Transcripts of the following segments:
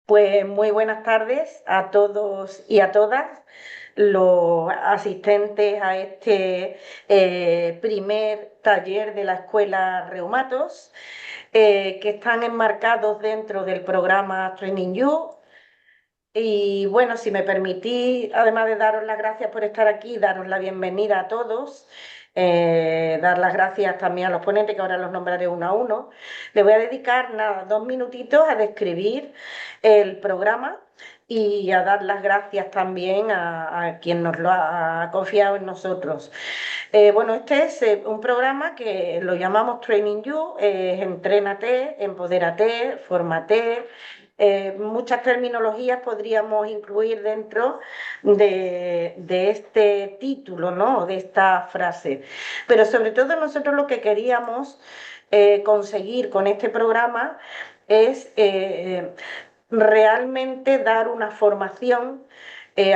Pues muy buenas tardes a todos y a todas los asistentes a este primer taller de la Escuela Reumatos, que están enmarcados dentro del programa Training You. Y bueno, si me permitís, además de daros las gracias por estar aquí, daros la bienvenida a todos, dar las gracias también a los ponentes, que ahora los nombraré uno a uno. Le voy a dedicar nada, 2 minutitos a describir el programa y a dar las gracias también a quien nos lo ha confiado en nosotros. Bueno, este es un programa que lo llamamos Training You, entrénate, empodérate, fórmate. Muchas terminologías podríamos incluir dentro de este título, ¿no? De esta frase. Pero sobre todo nosotros lo que queríamos conseguir con este programa es realmente dar una formación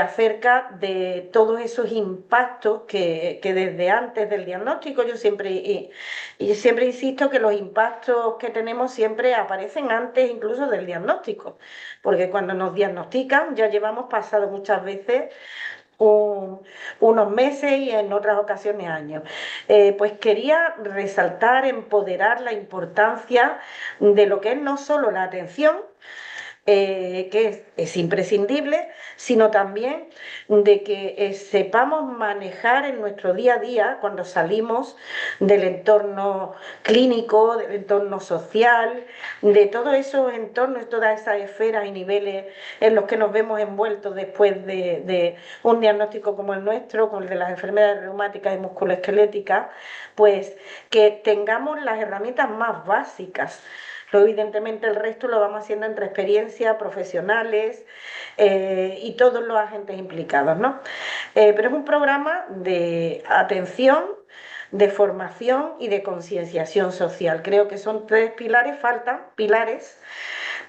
acerca de todos esos impactos que desde antes del diagnóstico, yo siempre, y siempre insisto que los impactos que tenemos siempre aparecen antes incluso del diagnóstico, porque cuando nos diagnostican ya llevamos pasado muchas veces un- unos meses y en otras ocasiones años. Pues quería resaltar, empoderar la importancia de lo que es no solo la atención, que es imprescindible, sino también de que sepamos manejar en nuestro día a día cuando salimos del entorno clínico, del entorno social, de todos esos entornos, todas esas esferas y niveles en los que nos vemos envueltos después de un diagnóstico como el nuestro, con el de las enfermedades reumáticas y musculoesqueléticas, pues que tengamos las herramientas más básicas. Luego, evidentemente, el resto lo vamos haciendo entre experiencias profesionales y todos los agentes implicados, ¿no? Pero es un programa de atención, de formación y de concienciación social. Creo que son tres pilares, faltan pilares,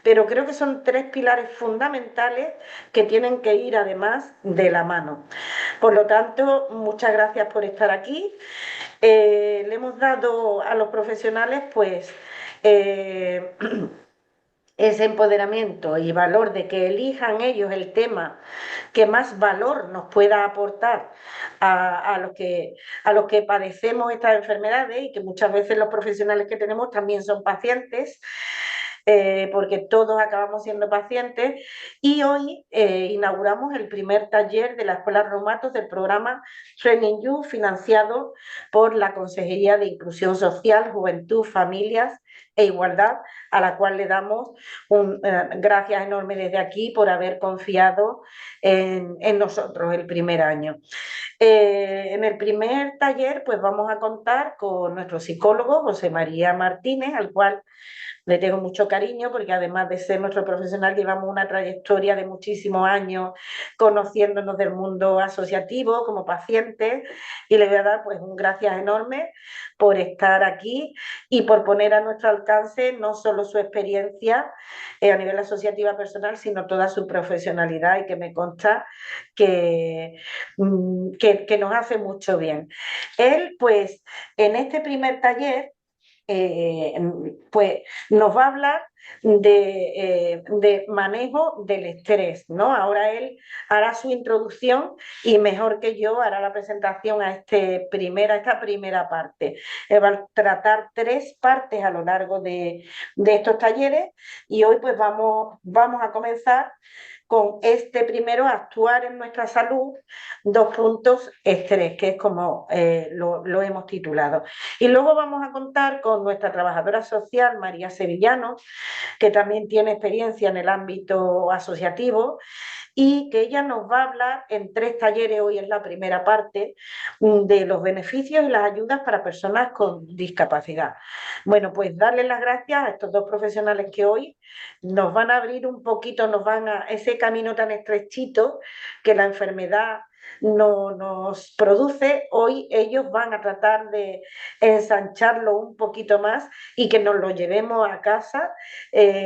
pero creo que son tres pilares fundamentales que tienen que ir además de la mano. Por lo tanto, muchas gracias por estar aquí. Le hemos dado a los profesionales, pues, eh, ese empoderamiento y valor de que elijan ellos el tema que más valor nos pueda aportar a los que padecemos estas enfermedades, y que muchas veces los profesionales que tenemos también son pacientes, porque todos acabamos siendo pacientes. Y hoy inauguramos el primer taller de la Escuela Reumatos del programa Training You, financiado por la Consejería de Inclusión Social, Juventud, Familias e Igualdad, a la cual le damos gracias enorme desde aquí por haber confiado en nosotros el primer año. En el primer taller, pues vamos a contar con nuestro psicólogo José María Martínez, al cual le tengo mucho cariño, porque además de ser nuestro profesional, llevamos una trayectoria de muchísimos años conociéndonos del mundo asociativo como pacientes, y le voy a dar pues un gracias enorme por estar aquí y por poner a nuestro alcance no solo su experiencia a nivel asociativa personal, sino toda su profesionalidad, y que me consta que nos hace mucho bien. Él, pues, en este primer taller, eh, pues nos va a hablar de manejo del estrés, ¿no? Ahora él hará su introducción y mejor que yo hará la presentación a esta primera parte. Él va a tratar tres partes a lo largo de estos talleres, y hoy pues vamos a comenzar con este primero, actuar en nuestra salud, dos puntos, estrés, que es como lo hemos titulado. Y luego vamos a contar con nuestra trabajadora social, María Sevillano, que también tiene experiencia en el ámbito asociativo, y que ella nos va a hablar en tres talleres, hoy es la primera parte, de los beneficios y las ayudas para personas con discapacidad. Bueno, pues darle las gracias a estos dos profesionales que hoy nos van a abrir un poquito, nos van a ese camino tan estrechito que la enfermedad no nos produce. Hoy ellos van a tratar de ensancharlo un poquito más y que nos lo llevemos a casa,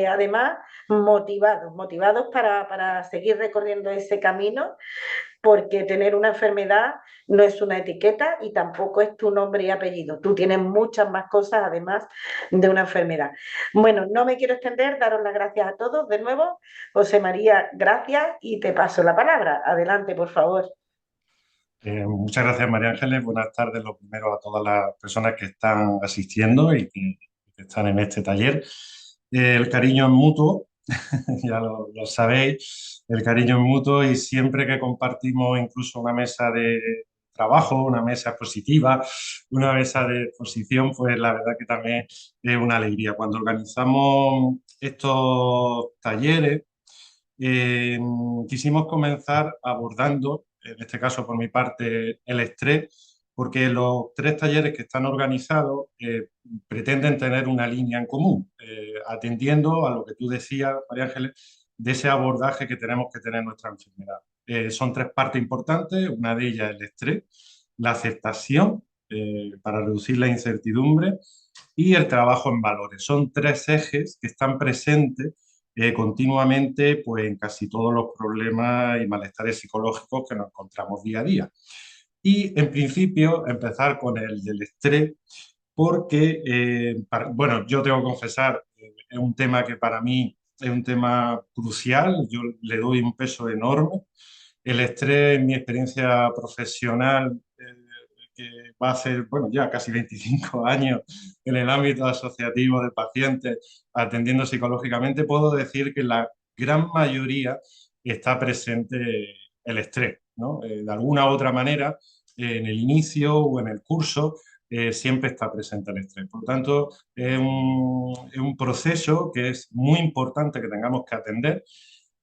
además motivados para seguir recorriendo ese camino porque tener una enfermedad no es una etiqueta y tampoco es tu nombre y apellido. Tú tienes muchas más cosas además de una enfermedad. Bueno, no me quiero extender, daros las gracias a todos de nuevo. José María, gracias y te paso la palabra. Adelante, por favor. Muchas gracias, María Ángeles. Buenas tardes, lo primero, a todas las personas que están asistiendo y que están en este taller. El cariño es mutuo, ya lo sabéis, el cariño es mutuo y siempre que compartimos incluso una mesa de trabajo, una mesa expositiva, una mesa de exposición, pues la verdad que también es una alegría. Cuando organizamos estos talleres, eh, quisimos comenzar abordando, en este caso por mi parte, el estrés, porque los tres talleres que están organizados pretenden tener una línea en común, atendiendo a lo que tú decías, María Ángeles, de ese abordaje que tenemos que tener en nuestra enfermedad. Son tres partes importantes, una de ellas el estrés, la aceptación para reducir la incertidumbre y el trabajo en valores. Son tres ejes que están presentes continuamente pues, en casi todos los problemas y malestares psicológicos que nos encontramos día a día. Y en principio empezar con el del estrés, porque, bueno, yo tengo que confesar, es un tema que para mí es un tema crucial, yo le doy un peso enorme. El estrés, en mi experiencia profesional, que va a ser, bueno, ya casi 25 años en el ámbito asociativo de pacientes atendiendo psicológicamente, puedo decir que la gran mayoría está presente el estrés, ¿no? De alguna u otra manera, en el inicio o en el curso, siempre está presente el estrés. Por lo tanto, es un proceso que es muy importante que tengamos que atender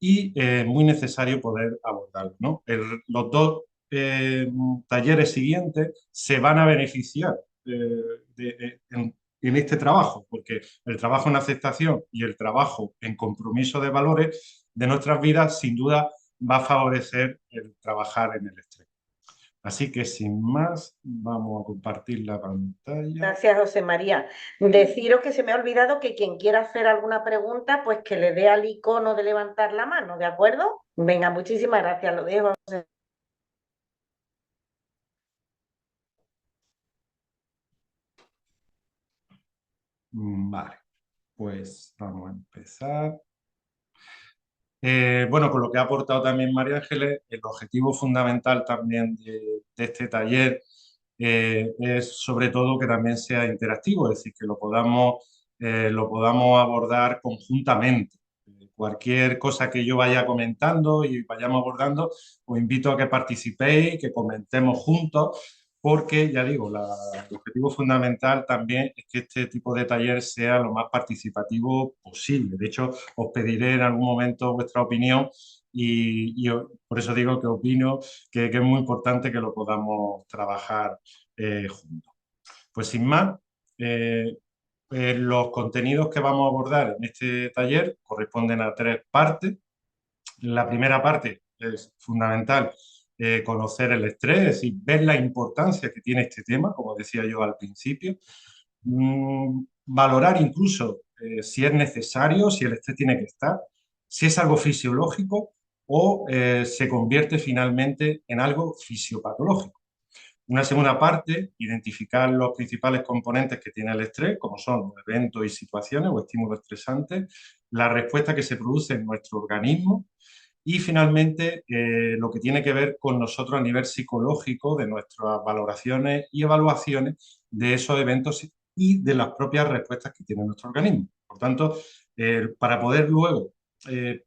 y muy necesario poder abordarlo, ¿no? Los dos eh, talleres siguientes se van a beneficiar en este trabajo, porque el trabajo en aceptación y el trabajo en compromiso de valores de nuestras vidas sin duda va a favorecer el trabajar en el estrés. Así que sin más, vamos a compartir la pantalla. Gracias, José María. Deciros que se me ha olvidado que quien quiera hacer alguna pregunta, pues que le dé al icono de levantar la mano, ¿de acuerdo? Venga, muchísimas gracias, lo dejo. Vale, pues vamos a empezar. Bueno, con lo que ha aportado también María Ángeles, el objetivo fundamental también de este taller es sobre todo que también sea interactivo, es decir, que lo podamos abordar conjuntamente. Cualquier cosa que yo vaya comentando y vayamos abordando, os invito a que participéis, que comentemos juntos, porque ya digo, el objetivo fundamental también es que este tipo de taller sea lo más participativo posible. De hecho, os pediré en algún momento vuestra opinión por eso digo que opino que es muy importante que lo podamos trabajar juntos. Pues sin más, eh, los contenidos que vamos a abordar en este taller corresponden a tres partes. La primera parte es fundamental, conocer el estrés, es decir, ver la importancia que tiene este tema, como decía yo al principio. Valorar incluso si es necesario, si el estrés tiene que estar, si es algo fisiológico o se convierte finalmente en algo fisiopatológico. Una segunda parte, identificar los principales componentes que tiene el estrés, como son eventos y situaciones o estímulos estresantes, la respuesta que se produce en nuestro organismo y finalmente lo que tiene que ver con nosotros a nivel psicológico, de nuestras valoraciones y evaluaciones de esos eventos y de las propias respuestas que tiene nuestro organismo. Por tanto, para poder luego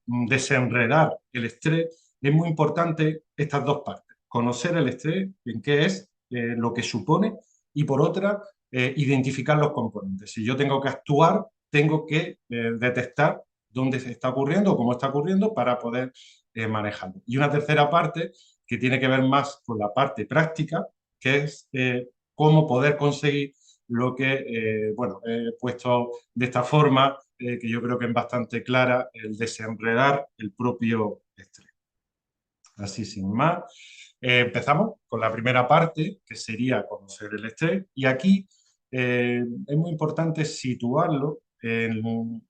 desenredar el estrés, es muy importante estas dos partes. Conocer el estrés, en qué es, lo que supone, y por otra, identificar los componentes. Si yo tengo que actuar, tengo que detectar dónde se está ocurriendo o cómo está ocurriendo para poder manejarlo. Y una tercera parte que tiene que ver más con la parte práctica, que es cómo poder conseguir lo que, bueno, he puesto de esta forma, que yo creo que es bastante clara, el desenredar el propio estrés. Así sin más. Empezamos con la primera parte, que sería conocer el estrés, y aquí es muy importante situarlo en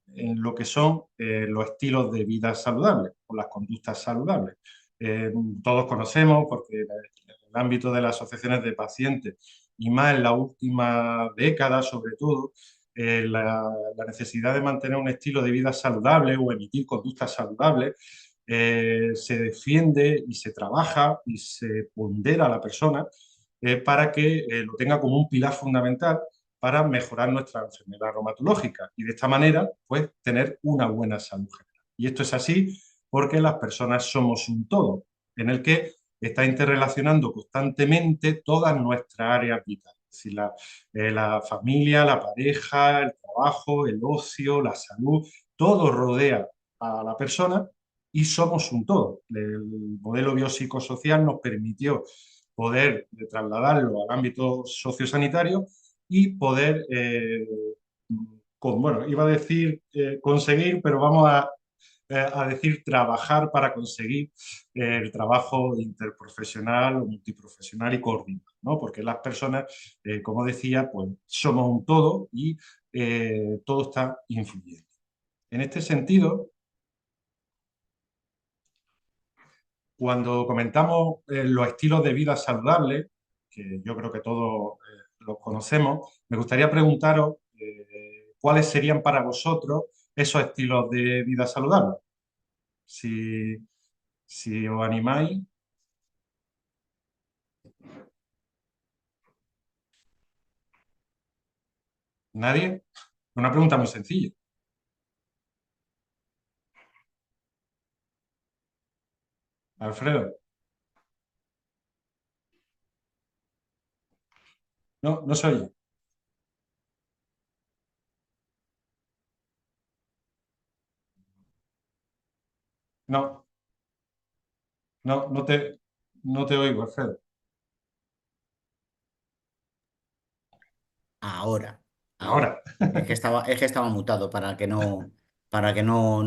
lo que son los estilos de vida saludables o las conductas saludables. eh, todos conocemos, porque en el ámbito de las asociaciones de pacientes y más en la última década, sobre todo, la necesidad de mantener un estilo de vida saludable o emitir conductas saludables se defiende y se trabaja y se pondera a la persona para que lo tenga como un pilar fundamental para mejorar nuestra enfermedad reumatológica y de esta manera, pues, tener una buena salud general. Y esto es así porque las personas somos un todo, en el que está interrelacionando constantemente todas nuestras áreas vitales. Es decir, la familia, la pareja, el trabajo, el ocio, la salud, todo rodea a la persona y somos un todo. El modelo biopsicosocial nos permitió poder trasladarlo al ámbito sociosanitario y poder, bueno, iba a decir conseguir, pero vamos a decir trabajar para conseguir el trabajo interprofesional o multiprofesional y coordinado, ¿no? Porque las personas, como decía, pues somos un todo y todo está influyendo. En este sentido, cuando comentamos los estilos de vida saludables, que yo creo que todos los conocemos, me gustaría preguntaros cuáles serían para vosotros esos estilos de vida saludables. Si, si os animáis, ¿nadie? Una pregunta muy sencilla. Alfredo, no, no se oye. No, no, no te oigo, Alfredo. Ahora, ahora. Ahora. Es que estaba mutado para que no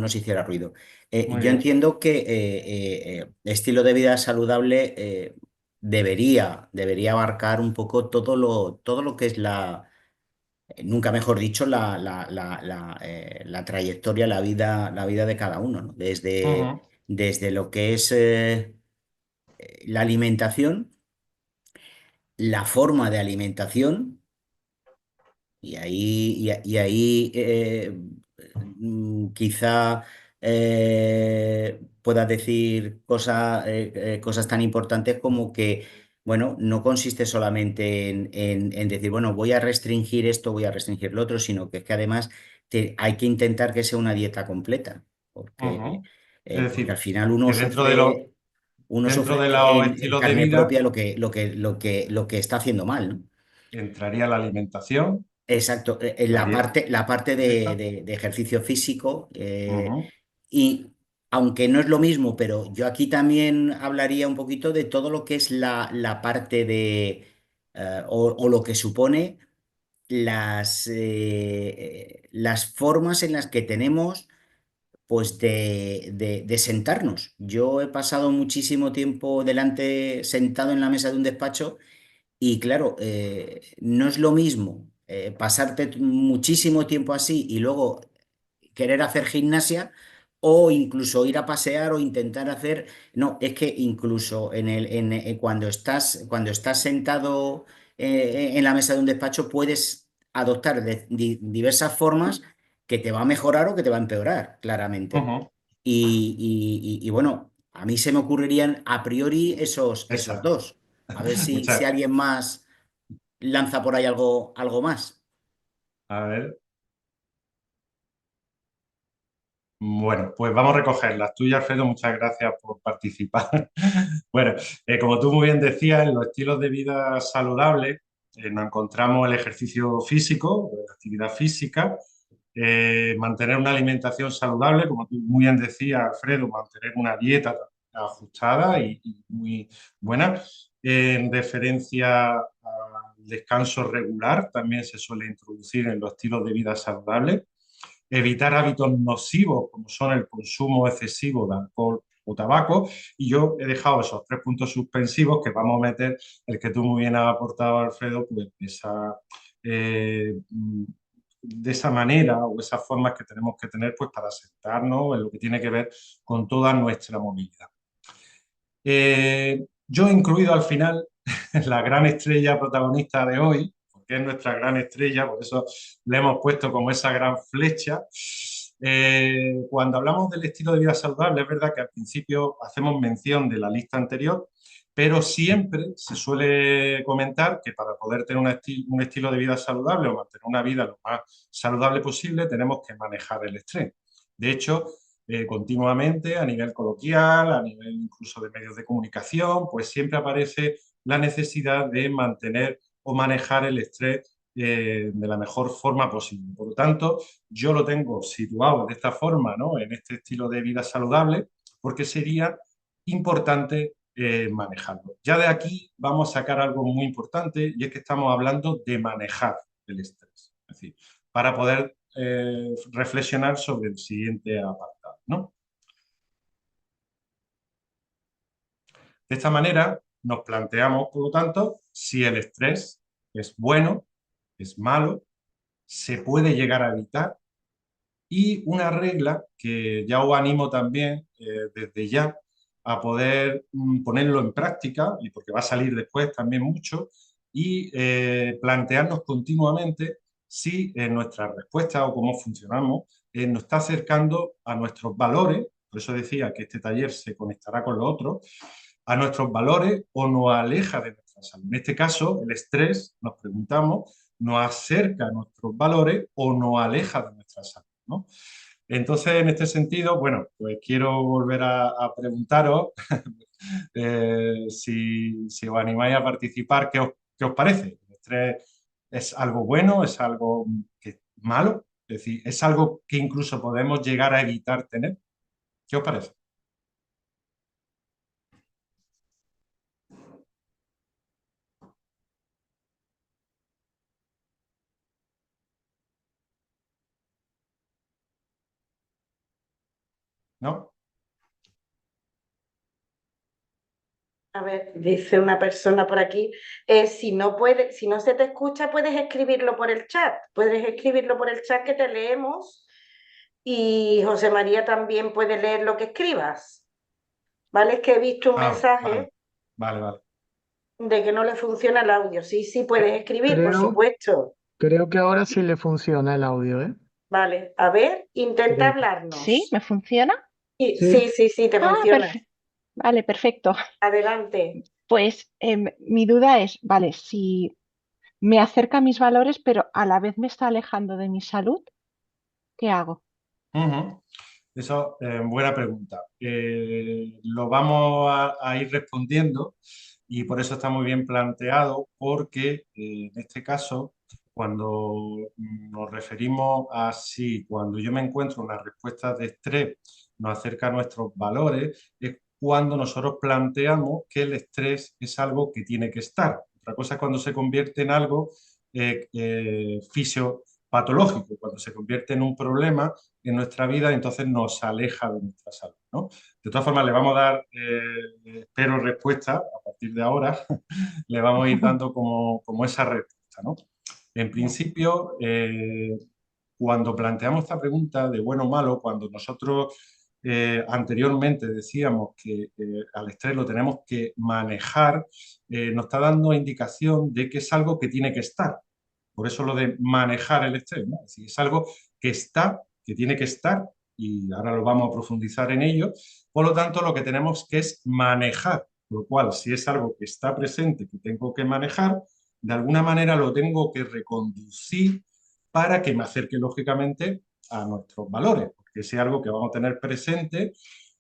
se hiciera ruido. Muy Yo bien. entiendo que estilo de vida saludable debería abarcar un poco todo lo que es nunca mejor dicho, la trayectoria, la vida de cada uno, ¿no? Desde, Ujú, desde lo que es la alimentación, la forma de alimentación. Y ahí quizá pueda decir cosas tan importantes como que, bueno, no consiste solamente en decir, bueno, voy a restringir esto, voy a restringir lo otro, sino que es que además hay que intentar que sea una dieta completa, porque, ujú. Es eh, porque al decir, final uno que sufre, uno dentro de sufre los en estilos de carne vida propia lo que está haciendo mal, ¿no? entraría la alimentación, Exacto, en la la parte de, dieta. de ejercicio físico, Ujú, y aunque no es lo mismo, pero yo aquí también hablaría un poquito de todo lo que es la parte de, o lo que supone las formas en las que tenemos, pues, de sentarnos. Yo he pasado muchísimo tiempo sentado en la mesa de un despacho y claro, no es lo mismo pasarte muchísimo tiempo así y luego querer hacer gimnasia o incluso ir a pasear o intentar hacer. No, es que incluso cuando estás sentado en la mesa de un despacho puedes adoptar diversas formas que te va a mejorar o que te va a empeorar, claramente. ujú. Y bueno, a mí se me ocurrirían a priori esos Exacto. dos. A ver si Muchas. alguien más lanza por ahí algo más. A ver. Bueno, pues vamos a recoger las tuyas, Alfredo. Muchas gracias por participar. Bueno, como tú muy bien decías, en los estilos de vida saludables nos encontramos el ejercicio físico, la actividad física, mantener una alimentación saludable, como tú muy bien decías, Alfredo, mantener una dieta ajustada y muy buena. En referencia al descanso regular, también se suele introducir en los estilos de vida saludables. Evitar hábitos nocivos como son el consumo excesivo de alcohol o tabaco. Y yo he dejado esos tres puntos suspensivos que vamos a meter, el que tú muy bien has aportado, Alfredo, pues eh, de esa manera o esas formas que tenemos que tener pues, para sentarnos en lo que tiene que ver con toda nuestra movilidad. Yo he incluido al final la gran estrella protagonista de hoy, porque es nuestra gran estrella, por eso le hemos puesto como esa gran flecha. Cuando hablamos del estilo de vida saludable, es verdad que al principio hacemos mención de la lista anterior, pero siempre se suele comentar que para poder tener un estilo de vida saludable o mantener una vida lo más saludable posible, tenemos que manejar el estrés. De hecho, continuamente a nivel coloquial, a nivel incluso de medios de comunicación, pues siempre aparece la necesidad de mantener o manejar el estrés de la mejor forma posible. Por lo tanto, yo lo tengo situado de esta forma, ¿no? En este estilo de vida saludable, porque sería importante manejarlo. Ya de aquí vamos a sacar algo muy importante y es que estamos hablando de manejar el estrés. Es decir, para poder reflexionar sobre el siguiente apartado, ¿no? De esta manera nos planteamos, por lo tanto, si el estrés es bueno, es malo, se puede llegar a evitar y una regla que ya os animo también desde ya a poder ponerlo en práctica, y porque va a salir después también mucho, y plantearnos continuamente si nuestra respuesta o cómo funcionamos nos está acercando a nuestros valores, por eso decía que este taller se conectará con lo otro, a nuestros valores o nos aleja de nuestra salud. En este caso, el estrés, nos preguntamos, nos acerca a nuestros valores o nos aleja de nuestra salud, ¿no? Entonces, en este sentido, bueno, pues quiero volver a preguntaros si os animáis a participar, qué os parece? ¿El estrés es algo bueno? ¿Es algo que es malo? Es decir, ¿es algo que incluso podemos llegar a evitar tener? ¿Qué os parece? ¿No? A ver, dice una persona por aquí, si no se te escucha, puedes escribirlo por el chat. Puedes escribirlo por el chat que te leemos y José María también puede leer lo que escribas. ¿Vale? Es que he visto un Ah, vale, mensaje vale, vale. de que no le funciona el audio. Sí, sí, puedes escribir, por Creo, supuesto. creo que ahora sí le funciona el audio, ¿eh? Vale, a ver, intenta Creo. ¿Sí? hablarnos. ¿Me funciona? Sí, Sí, sí, sí, sí, te Ah, funciona. perfecto. Vale, perfecto. Adelante. Pues mi duda es, vale, si me acerca a mis valores, pero a la vez me está alejando de mi salud, ¿qué hago? Ujú. Eso, buena pregunta. Lo vamos a ir respondiendo y por eso está muy bien planteado, porque en este caso, cuando nos referimos a si cuando yo me encuentro una respuesta de estrés nos acerca a nuestros valores, es cuando nosotros planteamos que el estrés es algo que tiene que estar. Otra cosa es cuando se convierte en algo fisiopatológico, cuando se convierte en un problema en nuestra vida, entonces nos aleja de nuestra salud, ¿no? De todas formas, le vamos a dar, espero, respuesta a partir de ahora, le vamos a ir dando como esa respuesta, ¿no? En principio, cuando planteamos esta pregunta de bueno o malo, cuando nosotros anteriormente decíamos que al estrés lo tenemos que manejar, nos está dando indicación de que es algo que tiene que estar. Por eso lo de manejar el estrés, ¿no? Es decir, es algo que está, que tiene que estar, y ahora lo vamos a profundizar en ello. Por lo tanto, lo que tenemos que es manejar, lo cual, si es algo que está presente, que tengo que manejar, de alguna manera lo tengo que reconducir para que me acerque, lógicamente, a nuestros valores, porque si es algo que vamos a tener presente,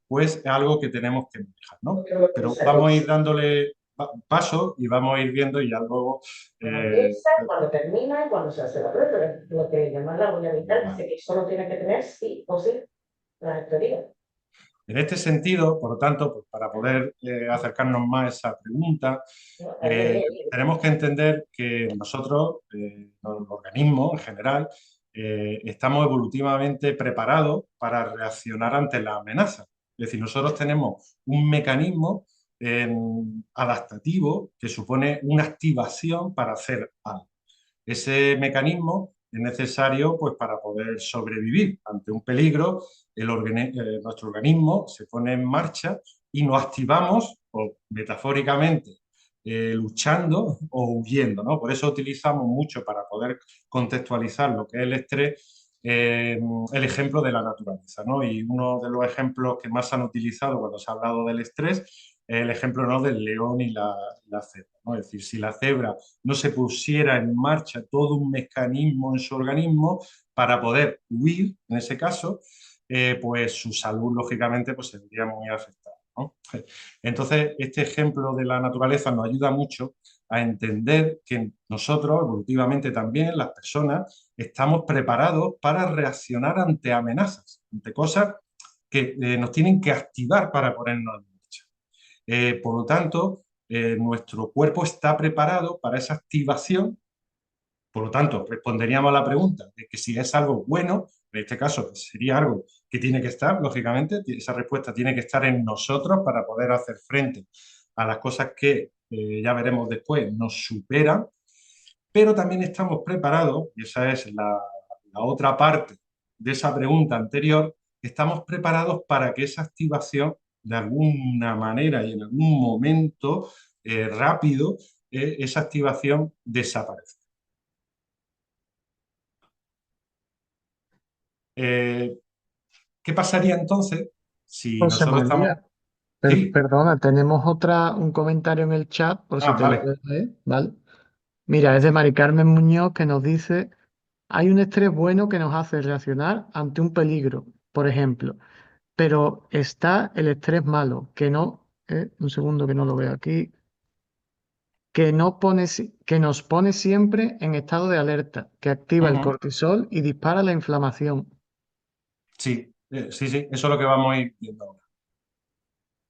pues es algo que tenemos que manejar, ¿no? Pero vamos a ir dándole paso y vamos a ir viendo y ya luego Empieza, cuando termina y cuando se hace la prueba, pero lo que llama la huella vital dice que solo tiene que tener sí o sí la teoría. en este sentido, por lo tanto, pues para poder acercarnos más a esa pregunta, tenemos que entender que nosotros, los organismos en general, estamos evolutivamente preparados para reaccionar ante la amenaza. Es decir, nosotros tenemos un mecanismo adaptativo que supone una activación para hacer algo. Ese mecanismo es necesario pues, para poder sobrevivir ante un peligro. Nuestro organismo se pone en marcha y nos activamos, o metafóricamente, luchando o huyendo, ¿no? Por eso utilizamos mucho para poder contextualizar lo que es el estrés, el ejemplo de la naturaleza, ¿no? Y uno de los ejemplos que más han utilizado cuando se ha hablado del estrés es el ejemplo, ¿no?, del león y la cebra, ¿no? Es decir, si la cebra no se pusiera en marcha todo un mecanismo en su organismo para poder huir, en ese caso, pues su salud, lógicamente, pues se vería muy afectada, ¿no? Entonces, este ejemplo de la naturaleza nos ayuda mucho a entender que nosotros, evolutivamente también, las personas, estamos preparados para reaccionar ante amenazas, ante cosas que nos tienen que activar para ponernos en marcha. Por lo tanto, nuestro cuerpo está preparado para esa activación. Por lo tanto, responderíamos a la pregunta de que si es algo bueno, en este caso sería algo que tiene que estar, lógicamente, esa respuesta tiene que estar en nosotros para poder hacer frente a las cosas que ya veremos después nos superan, pero también estamos preparados, y esa es la otra parte de esa pregunta anterior, estamos preparados para que esa activación, de alguna manera y en algún momento rápido, esa activación desaparezca. ¿Qué pasaría entonces si José nosotros estamos... María, Sí, perdona, tenemos un comentario en el chat, por si te lo vale. puedes leer, ¿vale? Mira, es de Mari Carmen Muñoz que nos dice, hay un estrés bueno que nos hace reaccionar ante un peligro, por ejemplo, pero está el estrés malo, que no, un segundo que no lo veo aquí, que nos pone siempre en estado de alerta, que activa el Ujú. cortisol y dispara la inflamación. Sí, sí, sí, eso es lo que vamos a ir viendo ahora.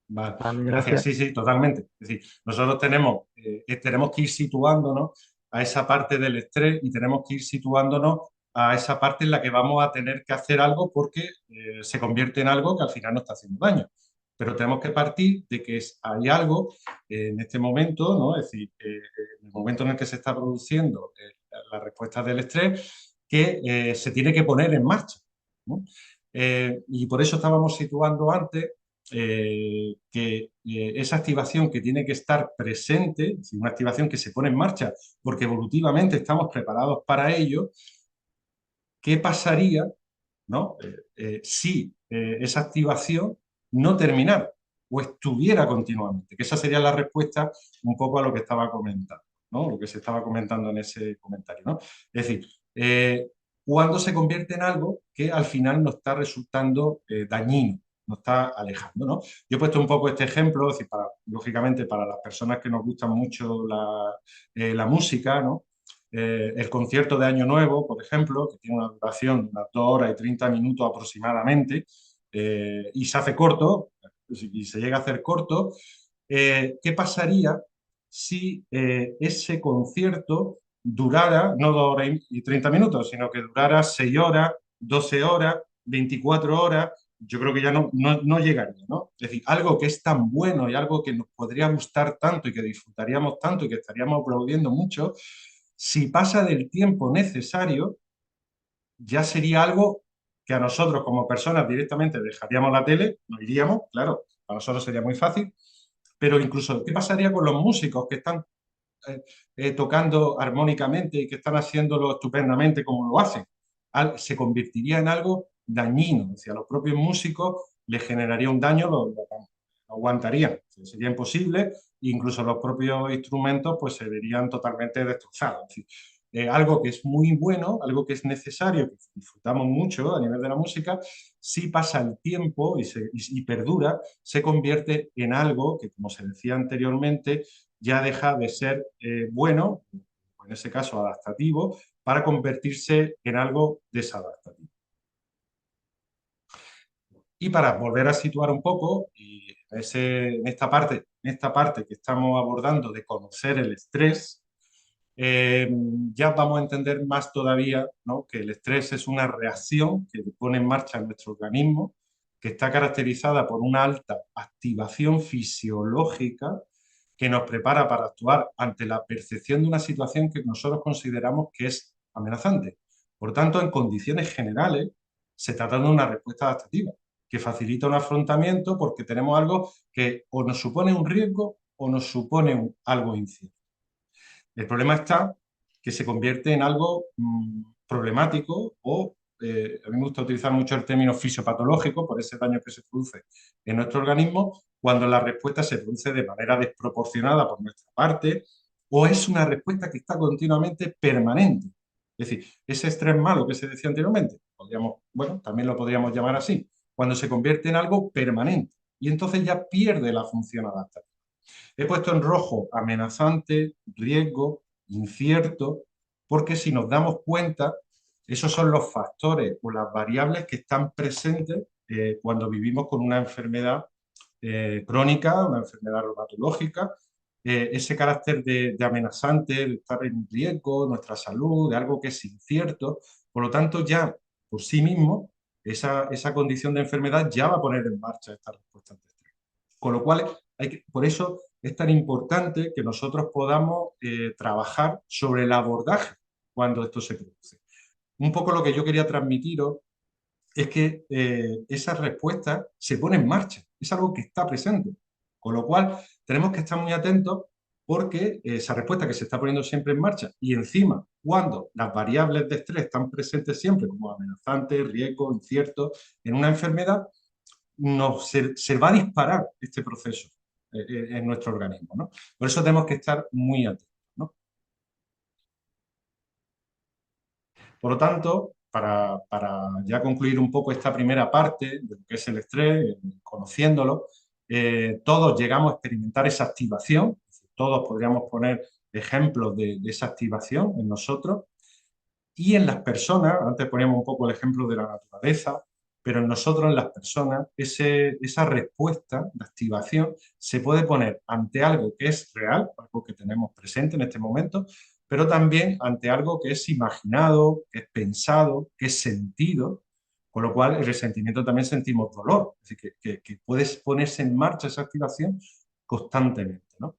Vale, Vale, gracias. gracias. Sí, sí, totalmente. Es decir, nosotros tenemos que ir situándonos a esa parte del estrés y tenemos que ir situándonos a esa parte en la que vamos a tener que hacer algo porque se convierte en algo que al final nos está haciendo daño. Pero tenemos que partir de que hay algo en este momento, ¿no? Es decir, en el momento en el que se está produciendo la respuesta del estrés, que se tiene que poner en marcha, ¿no? Y por eso estábamos situando antes que esa activación que tiene que estar presente, es decir, una activación que se pone en marcha porque evolutivamente estamos preparados para ello, ¿qué pasaría, ¿no? Si esa activación no terminara o estuviera continuamente? Que esa sería la respuesta un poco a lo que estaba comentando, ¿no? Lo que se estaba comentando en ese comentario, ¿no? Es decir, cuando se convierte en algo que al final nos está resultando dañino, nos está alejando, ¿no? Yo he puesto un poco este ejemplo, es decir, lógicamente para las personas que nos gustan mucho la música, ¿no? El concierto de Año Nuevo, por ejemplo, que tiene una duración de unas 2 horas y 30 minutos aproximadamente, y se hace corto, y se llega a hacer corto, ¿qué pasaría si ese concierto durara no 2 horas y 30 minutos, sino que durara 6 horas, 12 horas, 24 horas? Yo creo que ya no llegaría, ¿no? Es decir, algo que es tan bueno y algo que nos podría gustar tanto y que disfrutaríamos tanto y que estaríamos aplaudiendo mucho, si pasa del tiempo necesario, ya sería algo que a nosotros como personas directamente dejaríamos la tele, nos iríamos, claro, para nosotros sería muy fácil, pero incluso, ¿qué pasaría con los músicos que están tocando armónicamente y que están haciéndolo estupendamente como lo hacen? Se convertiría en algo dañino, o sea, a los propios músicos les generaría un daño, lo aguantarían, sería imposible, incluso los propios instrumentos pues se verían totalmente destrozados. Es decir, algo que es muy bueno, algo que es necesario, que disfrutamos mucho a nivel de la música, si pasa el tiempo y perdura, se convierte en algo que, como se decía anteriormente, ya deja de ser bueno, en ese caso adaptativo, para convertirse en algo desadaptativo. Y para volver a situar un poco, y en esta parte que estamos abordando de conocer el estrés, ya vamos a entender más todavía, ¿no?, que el estrés es una reacción que pone en marcha nuestro organismo, que está caracterizada por una alta activación fisiológica que nos prepara para actuar ante la percepción de una situación que nosotros consideramos que es amenazante. Por tanto, en condiciones generales, se trata de una respuesta adaptativa. que facilita un afrontamiento porque tenemos algo que o nos supone un riesgo o nos supone algo incierto. El problema está que se convierte en algo problemático o, a mí me gusta utilizar mucho el término fisiopatológico por ese daño que se produce en nuestro organismo cuando la respuesta se produce de manera desproporcionada por nuestra parte o es una respuesta que está continuamente permanente. Es decir, ese estrés malo que se decía anteriormente, bueno, también lo podríamos llamar así, cuando se convierte en algo permanente y entonces ya pierde la función adaptativa. He puesto en rojo amenazante, riesgo, incierto, porque si nos damos cuenta, esos son los factores o las variables que están presentes cuando vivimos con una enfermedad crónica, una enfermedad reumatológica, ese carácter de amenazante, de estar en riesgo, nuestra salud, de algo que es incierto. Por lo tanto, ya por sí mismo, esa condición de enfermedad ya va a poner en marcha esta respuesta ante estrés. Con lo cual, por eso es tan importante que nosotros podamos trabajar sobre el abordaje cuando esto se produce. Un poco lo que yo quería transmitiros es que esa respuesta se pone en marcha, es algo que está presente. Con lo cual, tenemos que estar muy atentos porque esa respuesta que se está poniendo siempre en marcha y encima, cuando las variables de estrés están presentes siempre como amenazantes, riesgo, incierto, en una enfermedad, se va a disparar este proceso en nuestro organismo, ¿no? Por eso tenemos que estar muy atentos, ¿no? Por lo tanto, para ya concluir un poco esta primera parte de lo que es el estrés, conociéndolo, todos llegamos a experimentar esa activación, todos podríamos poner ejemplos de esa activación en nosotros y en las personas, antes poníamos un poco el ejemplo de la naturaleza, pero en nosotros, en las personas, esa respuesta de activación se puede poner ante algo que es real, algo que tenemos presente en este momento, pero también ante algo que es imaginado, que es pensado, que es sentido, con lo cual en el sentimiento también sentimos dolor, es decir, que puedes ponerse en marcha esa activación constantemente, ¿no?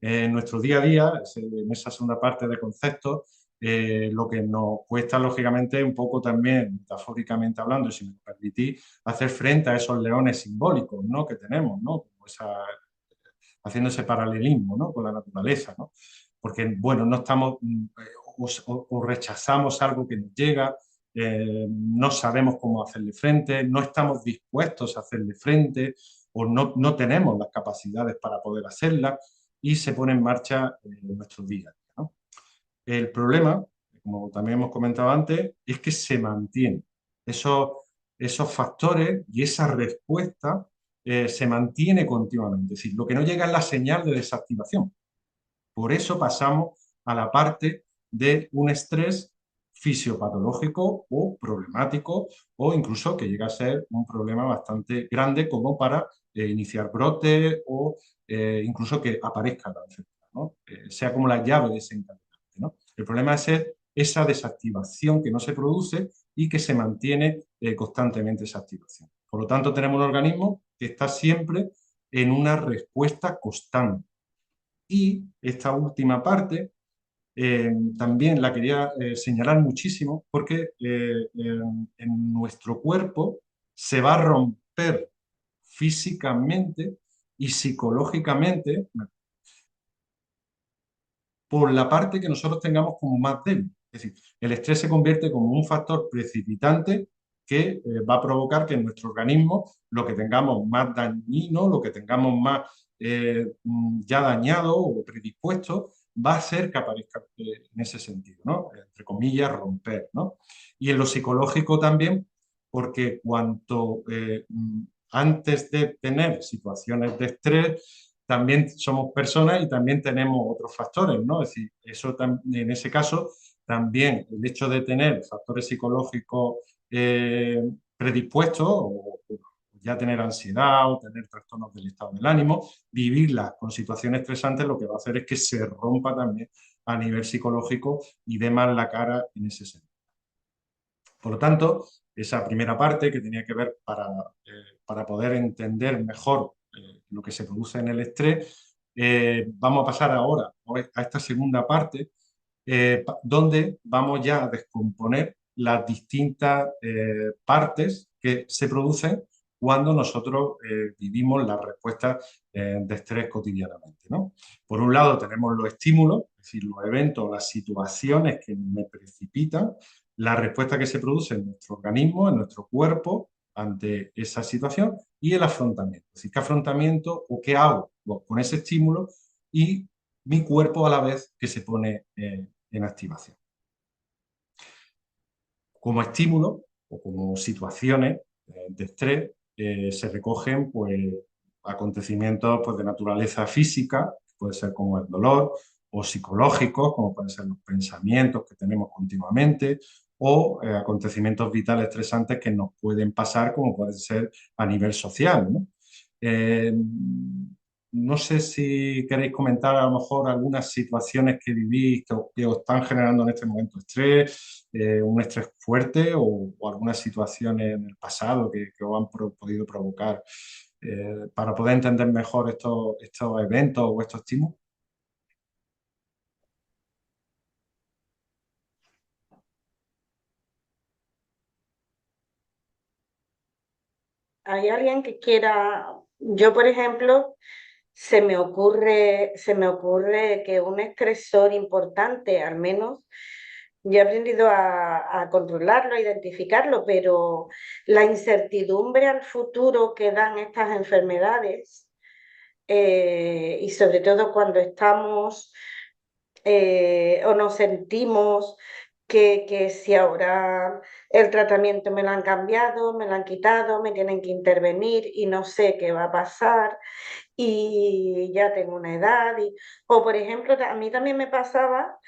En nuestro día a día, en esa segunda parte de conceptos, lo que nos cuesta, lógicamente, un poco también, metafóricamente hablando, si me permitís, hacer frente a esos leones simbólicos, ¿no?, que tenemos, ¿no?, como haciendo ese paralelismo, ¿no?, con la naturaleza, ¿no? Porque, bueno, no estamos, o rechazamos algo que nos llega, no sabemos cómo hacerle frente, no estamos dispuestos a hacerle frente o no tenemos las capacidades para poder hacerla y se pone en marcha en nuestro día a día, ¿no? El problema, como también hemos comentado antes, es que se mantienen esos factores y esa respuesta se mantiene continuamente. Es decir, lo que no llega es la señal de desactivación. Por eso pasamos a la parte de un estrés fisiopatológico o problemático o incluso que llega a ser un problema bastante grande como para iniciar brotes o incluso que aparezca la enfermedad, ¿no? Sea como la llave desencadenante, ¿no? El problema es esa desactivación que no se produce y que se mantiene constantemente esa activación. Por lo tanto, tenemos un organismo que está siempre en una respuesta constante. Y esta última parte también la quería señalar muchísimo porque en nuestro cuerpo se va a romper físicamente y psicológicamente por la parte que nosotros tengamos como más débil. Es decir, el estrés se convierte como un factor precipitante que va a provocar que en nuestro organismo lo que tengamos más dañino, lo que tengamos más ya dañado o predispuesto, va a ser que aparezca en ese sentido, ¿no? Entre comillas, romper, ¿no? Y en lo psicológico también, porque cuanto antes de tener situaciones de estrés, también somos personas y también tenemos otros factores, ¿no? Es decir, en ese caso, también el hecho de tener factores psicológicos predispuestos o ya tener ansiedad o tener trastornos del estado del ánimo, vivirlas con situaciones estresantes lo que va a hacer es que se rompa también a nivel psicológico y dé más la cara en ese sentido. Por lo tanto, esa primera parte que tenía que ver para poder entender mejor lo que se produce en el estrés, vamos a pasar ahora a esta segunda parte donde vamos ya a descomponer las distintas partes que se producen cuando nosotros vivimos las respuestas de estrés cotidianamente, ¿no? Por un lado tenemos los estímulos, es decir, los eventos, las situaciones que me precipitan, la respuesta que se produce en nuestro organismo, en nuestro cuerpo, ante esa situación, y el afrontamiento. Es decir, qué afrontamiento o qué hago con ese estímulo y mi cuerpo a la vez que se pone en activación. Como estímulo o como situaciones de estrés se recogen pues, acontecimientos pues, de naturaleza física, puede ser como el dolor, o psicológicos, como pueden ser los pensamientos que tenemos continuamente, o acontecimientos vitales estresantes que nos pueden pasar, como pueden ser a nivel social, ¿no? No sé si queréis comentar a lo mejor algunas situaciones que vivís que os están generando en este momento estrés, un estrés fuerte o algunas situaciones en el pasado que os han podido provocar para poder entender mejor estos eventos o estos estímulos. ¿Hay alguien que quiera? Yo, por ejemplo, se me ocurre que un estresor importante, al menos, yo he aprendido a controlarlo, a identificarlo, pero la incertidumbre al futuro que dan estas enfermedades, y sobre todo cuando estamos o nos sentimos que si ahora el tratamiento me lo han cambiado, me lo han quitado, me tienen que intervenir y no sé qué va a pasar y ya tengo una edad. O por ejemplo, a mí también me pasaba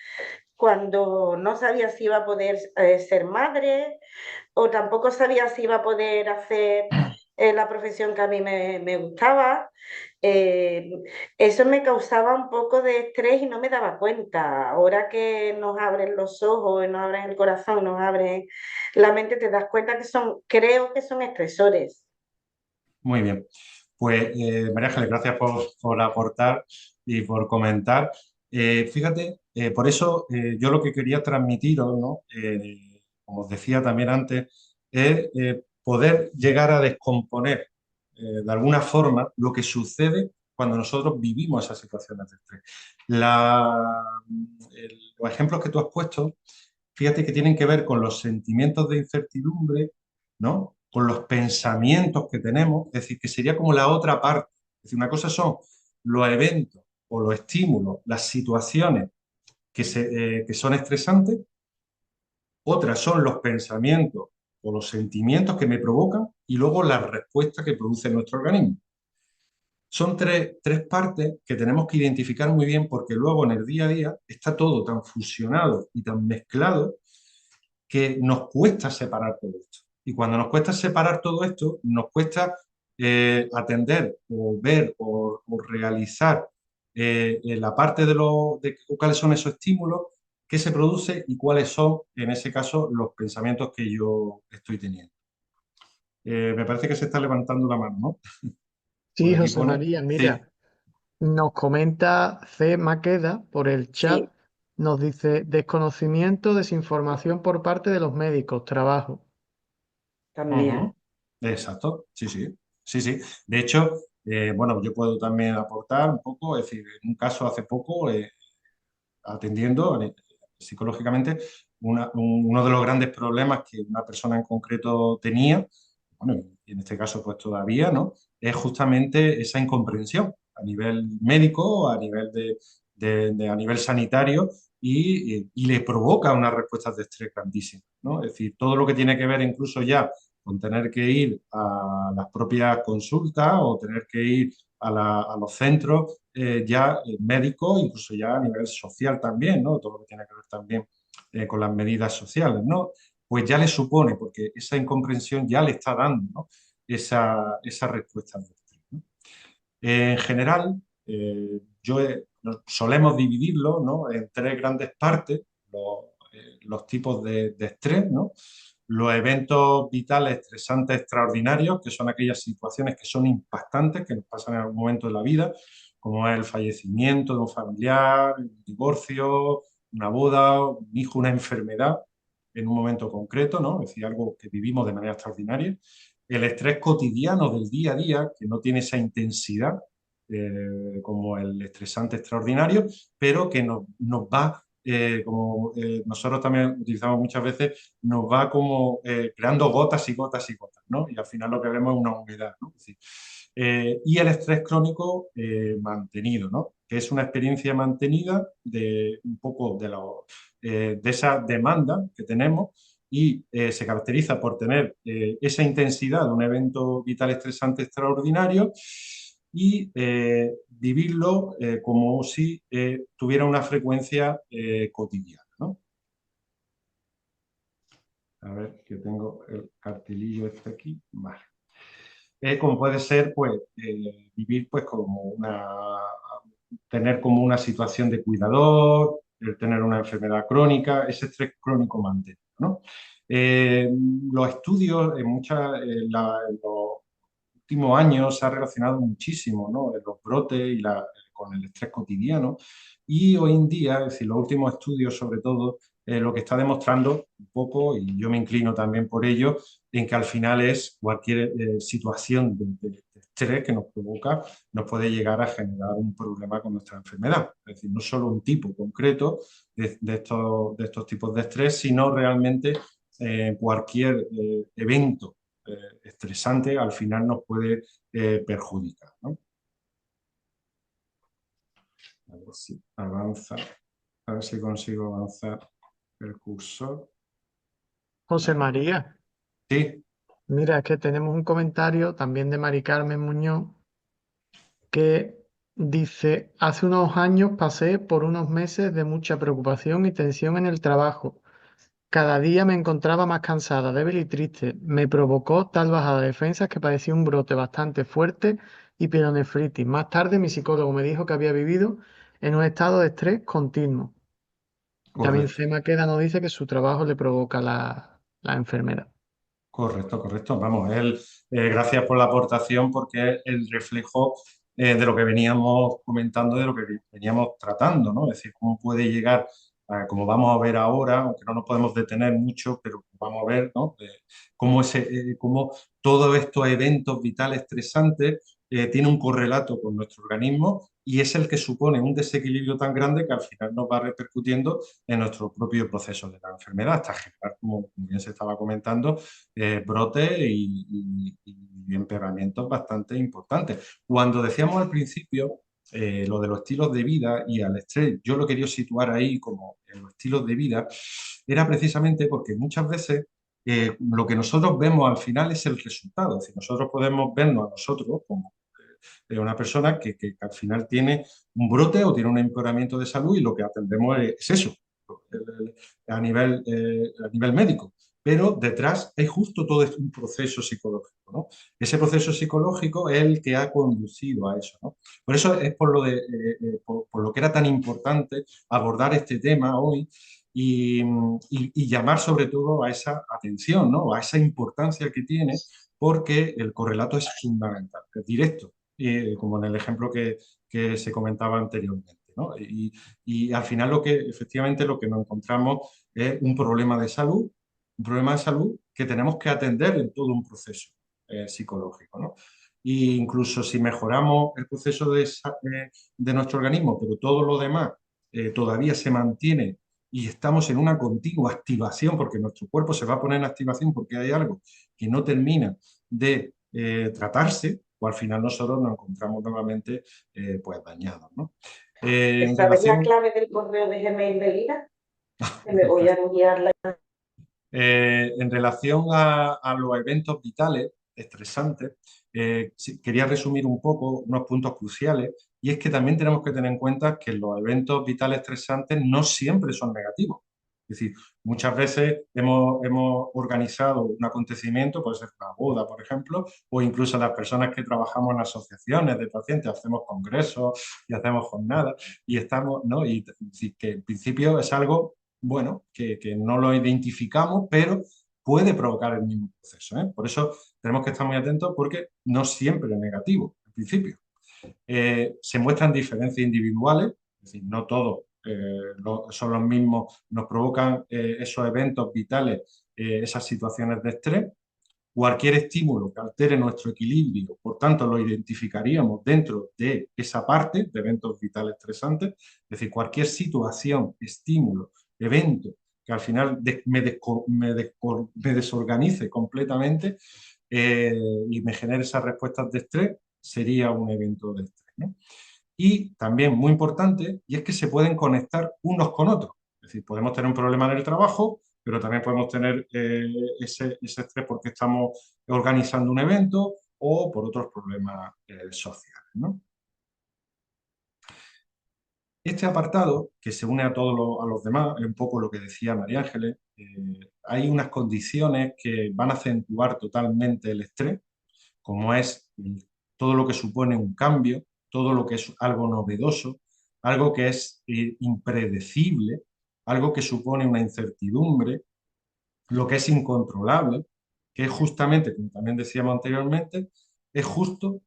cuando no sabía si iba a poder ser madre o tampoco sabía si iba a poder hacer la profesión que a mí me gustaba. Eh, Eso me causaba un poco de estrés y no me daba cuenta. Ahora que nos abren los ojos, nos abren el corazón, nos abren la mente, te das cuenta que creo que son estresores. Muy bien. Pues, María Ángeles, gracias por aportar y por comentar. Fíjate, por eso yo lo que quería transmitiros, ¿no? Como os decía también antes, es poder llegar a descomponer de alguna forma lo que sucede cuando nosotros vivimos esas situaciones de estrés. Los ejemplos que tú has puesto, fíjate que tienen que ver con los sentimientos de incertidumbre, ¿no? Con los pensamientos que tenemos, es decir, que sería como la otra parte. Es decir, una cosa son los eventos o los estímulos, las situaciones que son estresantes, otras son los pensamientos o los sentimientos que me provocan y luego la respuesta que produce nuestro organismo. Son tres partes que tenemos que identificar muy bien porque luego en el día a día está todo tan fusionado y tan mezclado que nos cuesta separar todo esto. Y cuando nos cuesta separar todo esto, nos cuesta atender o ver o realizar la parte de cuáles son esos estímulos, qué se produce y cuáles son, en ese caso, los pensamientos que yo estoy teniendo. Me parece que se está levantando la mano, ¿no? Por Sí, aquí José pone. María, Sí. mira, nos comenta C. Maqueda por el Sí, chat, nos dice desconocimiento, desinformación por parte de los médicos, trabajo. también. Ujú. Exacto, sí, sí, sí, sí. De hecho, bueno, yo puedo también aportar un poco, es decir, en un caso hace poco, atendiendo psicológicamente, uno de los grandes problemas que una persona en concreto tenía, bueno, y en este caso pues todavía, ¿no? Es justamente esa incomprensión a nivel médico, a nivel a nivel sanitario y le provoca unas respuestas de estrés grandísimas, ¿no? Es decir, todo lo que tiene que ver incluso ya con tener que ir a las propias consultas o tener que ir a los centros ya médicos, incluso ya a nivel social también, ¿no? Todo lo que tiene que ver también con las medidas sociales, ¿no? Pues ya le supone, porque esa incomprensión ya le está dando, ¿no? esa respuesta al estrés, ¿no? En general, solemos dividirlo, ¿no? En tres grandes partes, los tipos de estrés, ¿no? Los eventos vitales estresantes extraordinarios, que son aquellas situaciones que son impactantes, que nos pasan en algún momento de la vida, como es el fallecimiento de un familiar, un divorcio, una boda, un hijo, una enfermedad en un momento concreto, ¿no? Es decir, algo que vivimos de manera extraordinaria. el estrés cotidiano del día a día, que no tiene esa intensidad como el estresante extraordinario, pero que nos va, como nosotros también utilizamos muchas veces, nos va como creando gotas y gotas y gotas, ¿no? Y al final lo que vemos es una humedad, ¿no? Es decir, y el estrés crónico mantenido, ¿no? Que es una experiencia mantenida de un poco de esa demanda que tenemos y se caracteriza por tener esa intensidad de un evento vital estresante extraordinario y vivirlo como si tuviera una frecuencia cotidiana, ¿no? A ver, que tengo el cartelillo este aquí. Vale. Como puede ser, pues, vivir, pues, tener como una situación de cuidador, el tener una enfermedad crónica, ese estrés crónico mantenido, ¿no? Eh, los estudios en los últimos años se ha relacionado muchísimo, ¿no? Los brotes con el estrés cotidiano y hoy en día, es decir, los últimos estudios sobre todo, lo que está demostrando un poco, y yo me inclino también por ello, en que al final es cualquier situación de estrés que nos provoca, nos puede llegar a generar un problema con nuestra enfermedad. Es decir, no solo un tipo concreto de estos tipos de estrés, sino realmente cualquier evento estresante al final nos puede perjudicar, ¿no? A ver si avanza, a ver si consigo avanzar el cursor. José María, Sí, mira, es que tenemos un comentario también de Mari Carmen Muñoz que dice, hace unos años pasé por unos meses de mucha preocupación y tensión en el trabajo. Cada día me encontraba más cansada, débil y triste. Me provocó tal bajada de defensas que parecía un brote bastante fuerte y pielonefritis. Más tarde mi psicólogo me dijo que había vivido en un estado de estrés continuo. También correcto. Sema Queda nos dice que su trabajo le provoca la enfermedad. Correcto, correcto. Vamos, gracias por la aportación porque es el reflejo de lo que veníamos comentando, de lo que veníamos tratando, ¿no? Es decir, cómo puede llegar, como vamos a ver ahora, aunque no nos podemos detener mucho, pero vamos a ver, ¿no? Cómo todos estos eventos vitales estresantes tienen un correlato con nuestro organismo y es el que supone un desequilibrio tan grande que al final nos va repercutiendo en nuestro propio proceso de la enfermedad, hasta generar, como bien se estaba comentando, brotes y empeoramientos bastante importantes. Cuando decíamos al principio lo de los estilos de vida y al estrés, yo lo quería situar ahí como en los estilos de vida, era precisamente porque muchas veces lo que nosotros vemos al final es el resultado. Es decir, nosotros podemos vernos a nosotros como una persona que al final tiene un brote o tiene un empeoramiento de salud y lo que atendemos es eso, a nivel médico. Pero detrás hay justo todo un proceso psicológico, ¿no? Ese proceso psicológico es el que ha conducido a eso, ¿no? Por eso es por lo que era tan importante abordar este tema hoy y llamar sobre todo a esa atención, ¿no? A esa importancia que tiene, porque el correlato es fundamental, es directo, como en el ejemplo que se comentaba anteriormente, ¿no? Y al final efectivamente lo que nos encontramos es un problema de salud que tenemos que atender en todo un proceso psicológico, ¿no? E incluso si mejoramos el proceso de nuestro organismo, pero todo lo demás todavía se mantiene y estamos en una continua activación, porque nuestro cuerpo se va a poner en activación porque hay algo que no termina de tratarse, pues al final nosotros nos encontramos nuevamente pues dañados, ¿no? En ¿Sabes la relación, clave del correo de Gmail de Lina? Que me voy a enviarla. en relación a los eventos vitales estresantes, sí, quería resumir un poco unos puntos cruciales y es que también tenemos que tener en cuenta que los eventos vitales estresantes no siempre son negativos. Es decir, muchas veces hemos organizado un acontecimiento, puede ser una boda, por ejemplo, o incluso las personas que trabajamos en asociaciones de pacientes, hacemos congresos y hacemos jornadas y estamos, ¿no? Y decir, que en principio es algo bueno, que no lo identificamos, pero puede provocar el mismo proceso, ¿eh? Por eso tenemos que estar muy atentos porque no siempre es negativo, en principio. Se muestran diferencias individuales, es decir, no todos son los mismos, nos provocan esos eventos vitales, esas situaciones de estrés, cualquier estímulo que altere nuestro equilibrio, por tanto, lo identificaríamos dentro de esa parte de eventos vitales estresantes, es decir, cualquier situación, estímulo, evento que al final me desorganice completamente y me genere esas respuestas de estrés, sería un evento de estrés, ¿no? Y también muy importante, y es que se pueden conectar unos con otros. Es decir, podemos tener un problema en el trabajo, pero también podemos tener ese estrés porque estamos organizando un evento o por otros problemas sociales, ¿no? Este apartado, que se une a todos a los demás, es un poco lo que decía María Ángeles, hay unas condiciones que van a acentuar totalmente el estrés, como es todo lo que supone un cambio, todo lo que es algo novedoso, algo que es impredecible, algo que supone una incertidumbre, lo que es incontrolable, que es justamente, como también decíamos anteriormente, es justo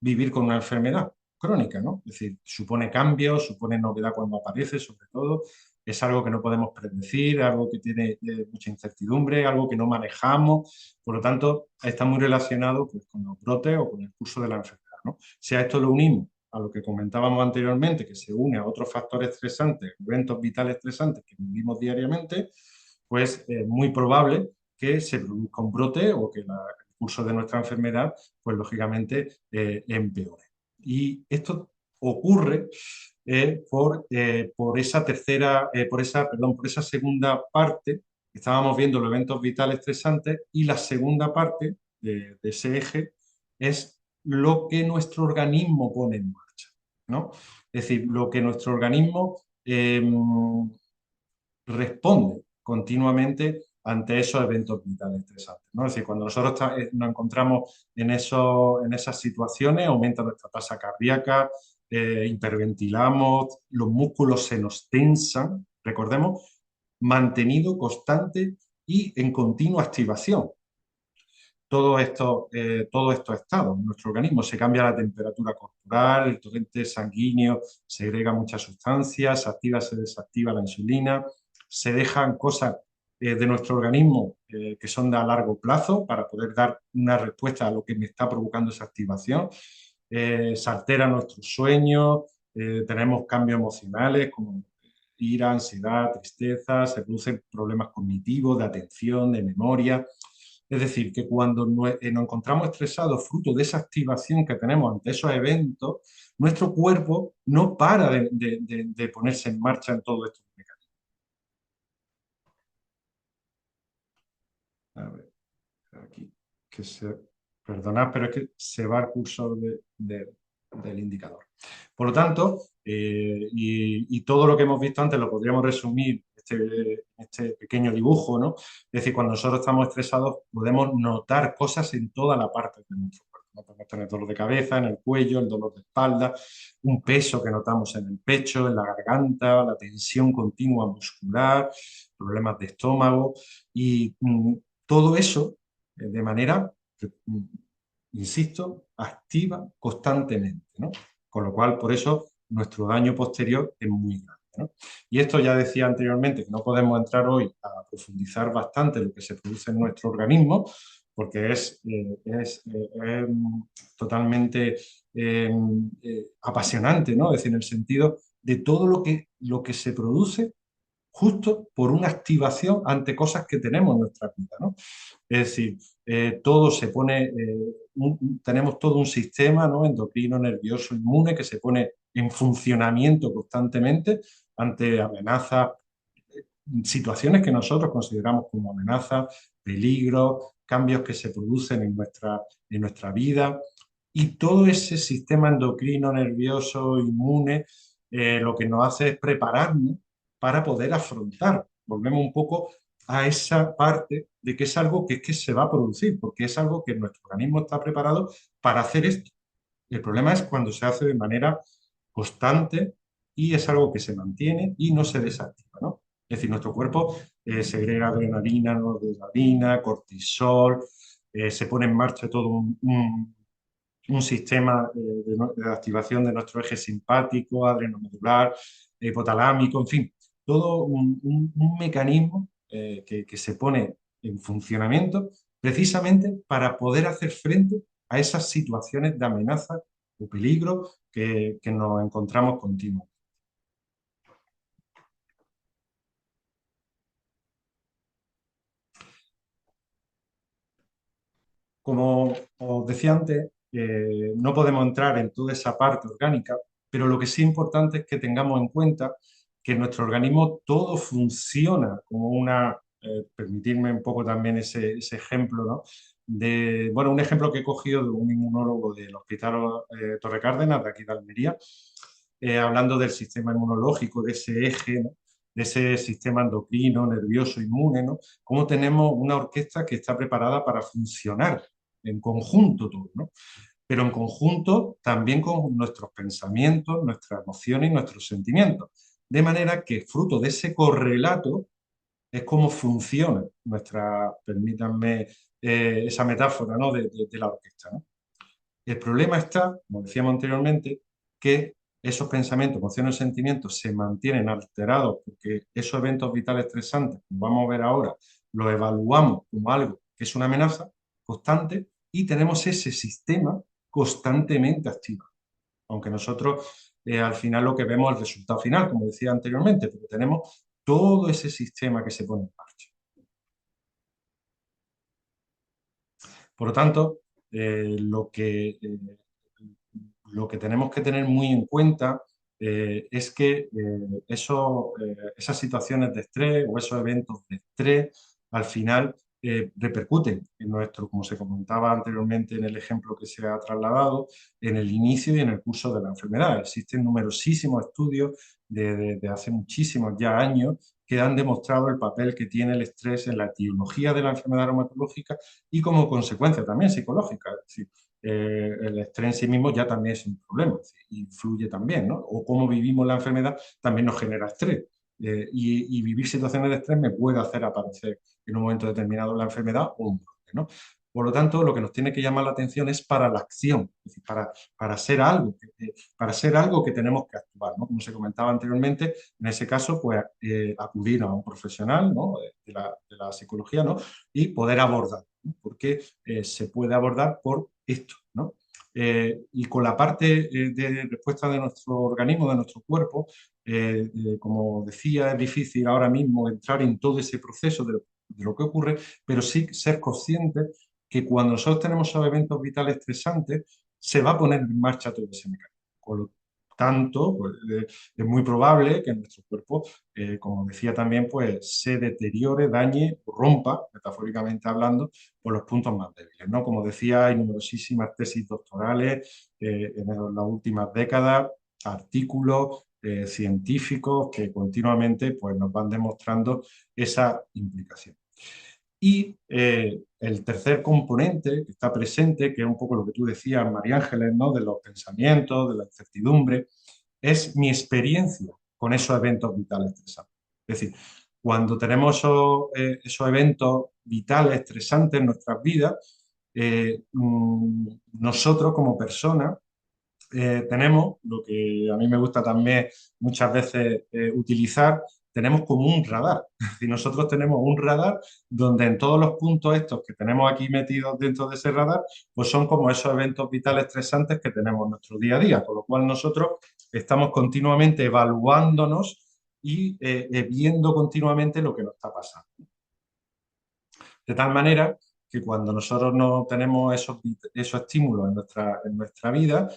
vivir con una enfermedad crónica, ¿no? Es decir, supone cambios, supone novedad cuando aparece, sobre todo, es algo que no podemos predecir, algo que tiene mucha incertidumbre, algo que no manejamos, por lo tanto, está muy relacionado pues, con los brotes o con el curso de la enfermedad, ¿no? Si a esto lo unimos a lo que comentábamos anteriormente, que se une a otros factores estresantes, eventos vitales estresantes que vivimos diariamente, pues es muy probable que se produzca un brote o que el curso de nuestra enfermedad, pues lógicamente empeore. Y esto ocurre por esa por esa segunda parte, estábamos viendo los eventos vitales estresantes y la segunda parte de ese eje es lo que nuestro organismo pone en marcha, ¿no? Es decir, lo que nuestro organismo responde continuamente ante esos eventos vitales estresantes, ¿no? Es decir, cuando nosotros nos encontramos en esas situaciones, aumenta nuestra tasa cardíaca, hiperventilamos, los músculos se nos tensan, recordemos, mantenido constante y en continua activación. Todos estos estados en nuestro organismo. Se cambia la temperatura corporal, el torrente sanguíneo segrega muchas sustancias, se activa, se desactiva la insulina, se dejan cosas de nuestro organismo que son de a largo plazo para poder dar una respuesta a lo que me está provocando esa activación. Se altera nuestro sueño, tenemos cambios emocionales como ira, ansiedad, tristeza, se producen problemas cognitivos, de atención, de memoria. Es decir, que cuando nos encontramos estresados fruto de esa activación que tenemos ante esos eventos, nuestro cuerpo no para de ponerse en marcha en todo estos mecanismos. A ver, aquí, perdonad, pero es que se va el cursor del indicador. Por lo tanto, y todo lo que hemos visto antes lo podríamos resumir este pequeño dibujo, ¿no? Es decir, cuando nosotros estamos estresados podemos notar cosas en toda la parte de nuestro cuerpo, ¿no? Podemos tener dolor de cabeza, en el cuello, el dolor de espalda, un peso que notamos en el pecho, en la garganta, la tensión continua muscular, problemas de estómago y todo eso de manera, insisto, activa constantemente, ¿no? Con lo cual, por eso, nuestro daño posterior es muy grande, ¿no? Y esto ya decía anteriormente que no podemos entrar hoy a profundizar bastante lo que se produce en nuestro organismo, porque es totalmente apasionante, ¿no? Es decir, en el sentido de todo lo que se produce justo por una activación ante cosas que tenemos en nuestra vida, ¿no? Es decir, todo se pone, tenemos todo un sistema, ¿no? Endocrino, nervioso, inmune que se pone en funcionamiento constantemente ante amenazas, situaciones que nosotros consideramos como amenazas, peligros, cambios que se producen en nuestra vida. Y todo ese sistema endocrino, nervioso, inmune, lo que nos hace es prepararnos para poder afrontar. Volvemos un poco a esa parte de que es algo que se va a producir, porque es algo que nuestro organismo está preparado para hacer esto. El problema es cuando se hace de manera constante y es algo que se mantiene y no se desactiva, ¿no? Es decir, nuestro cuerpo segrega adrenalina, noradrenalina, cortisol, se pone en marcha todo un sistema de activación de nuestro eje simpático, adrenomedular, hipotalámico, en fin, todo un mecanismo que se pone en funcionamiento precisamente para poder hacer frente a esas situaciones de amenaza o peligro que nos encontramos continuamente. Como os decía antes, no podemos entrar en toda esa parte orgánica, pero lo que sí es importante es que tengamos en cuenta que en nuestro organismo todo funciona como una, permitirme un poco también ese ejemplo, ¿no? Bueno, un ejemplo que he cogido de un inmunólogo del Hospital Torre Cárdenas, de aquí de Almería, hablando del sistema inmunológico, de ese eje, ¿no? De ese sistema endocrino, nervioso, inmune, ¿no? Cómo tenemos una orquesta que está preparada para funcionar en conjunto todo, ¿no? Pero en conjunto también con nuestros pensamientos, nuestras emociones y nuestros sentimientos. De manera que fruto de ese correlato es cómo funciona nuestra, permítanme esa metáfora, ¿no? de la orquesta, ¿no? El problema está, como decíamos anteriormente, que esos pensamientos, emociones y sentimientos se mantienen alterados porque esos eventos vitales estresantes, como vamos a ver ahora, los evaluamos como algo que es una amenaza constante y tenemos ese sistema constantemente activo. Aunque nosotros al final lo que vemos es el resultado final, como decía anteriormente, pero tenemos todo ese sistema que se pone en marcha. Por lo tanto, lo que tenemos que tener muy en cuenta es que esas situaciones de estrés o esos eventos de estrés al final repercuten en nuestro, como se comentaba anteriormente en el ejemplo que se ha trasladado, en el inicio y en el curso de la enfermedad. Existen numerosísimos estudios de hace muchísimos ya años que han demostrado el papel que tiene el estrés en la etiología de la enfermedad reumatológica y como consecuencia también psicológica. Es decir, el estrés en sí mismo ya también es un problema, es decir, influye también, ¿no? O cómo vivimos la enfermedad también nos genera estrés. Y vivir situaciones de estrés me puede hacer aparecer en un momento determinado la enfermedad o un brote, ¿no? Por lo tanto, lo que nos tiene que llamar la atención es para la acción, es decir, para ser algo que tenemos que actuar, ¿no? Como se comentaba anteriormente, en ese caso, pues acudir a un profesional, ¿no? de la psicología, ¿no? Y poder abordar, ¿no? Porque se puede abordar por esto, ¿no? Y con la parte de respuesta de nuestro organismo, de nuestro cuerpo, como decía, es difícil ahora mismo entrar en todo ese proceso de lo que ocurre, pero sí ser conscientes que cuando nosotros tenemos esos eventos vitales estresantes, se va a poner en marcha todo ese mecanismo. Con lo tanto, pues, es muy probable que nuestro cuerpo, como decía también, pues se deteriore, dañe o rompa, metafóricamente hablando, por los puntos más débiles, ¿no? Como decía, hay numerosísimas tesis doctorales en las últimas décadas, artículos científicos que continuamente pues, nos van demostrando esa implicación. Y el tercer componente que está presente, que es un poco lo que tú decías, María Ángeles, ¿no? De los pensamientos, de la incertidumbre, es mi experiencia con esos eventos vitales estresantes. Es decir, cuando tenemos esos eventos vitales estresantes en nuestras vidas, nosotros como personas tenemos, lo que a mí me gusta también muchas veces utilizar, tenemos como un radar. Es decir, nosotros tenemos un radar donde en todos los puntos estos que tenemos aquí metidos dentro de ese radar, pues son como esos eventos vitales estresantes que tenemos en nuestro día a día, con lo cual nosotros estamos continuamente evaluándonos y viendo continuamente lo que nos está pasando. De tal manera que cuando nosotros no tenemos esos estímulos en nuestra vida,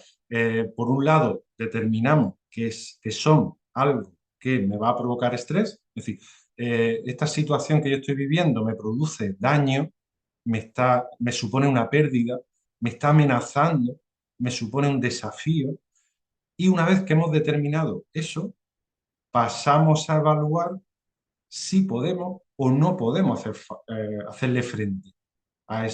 por un lado determinamos que son algo que me va a provocar estrés, es decir, esta situación que yo estoy viviendo me produce daño, me supone una pérdida, me está amenazando, me supone un desafío, y una vez que hemos determinado eso, pasamos a evaluar si podemos o no podemos hacerle frente a,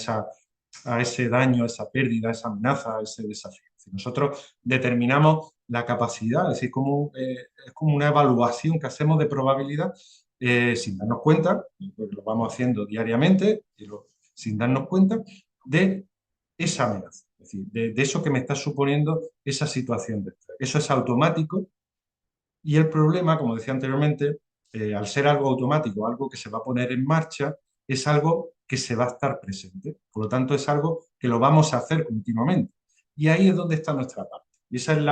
a ese daño, a esa pérdida, a esa amenaza, a ese desafío. Si nosotros determinamos la capacidad, es decir, es como una evaluación que hacemos de probabilidad sin darnos cuenta, porque lo vamos haciendo diariamente, sin darnos cuenta de esa amenaza, es decir, de eso que me está suponiendo esa situación de estrés. Eso es automático y el problema, como decía anteriormente, al ser algo automático, algo que se va a poner en marcha, es algo que se va a estar presente. Por lo tanto, es algo que lo vamos a hacer continuamente. Y ahí es donde está nuestra parte. Y esa es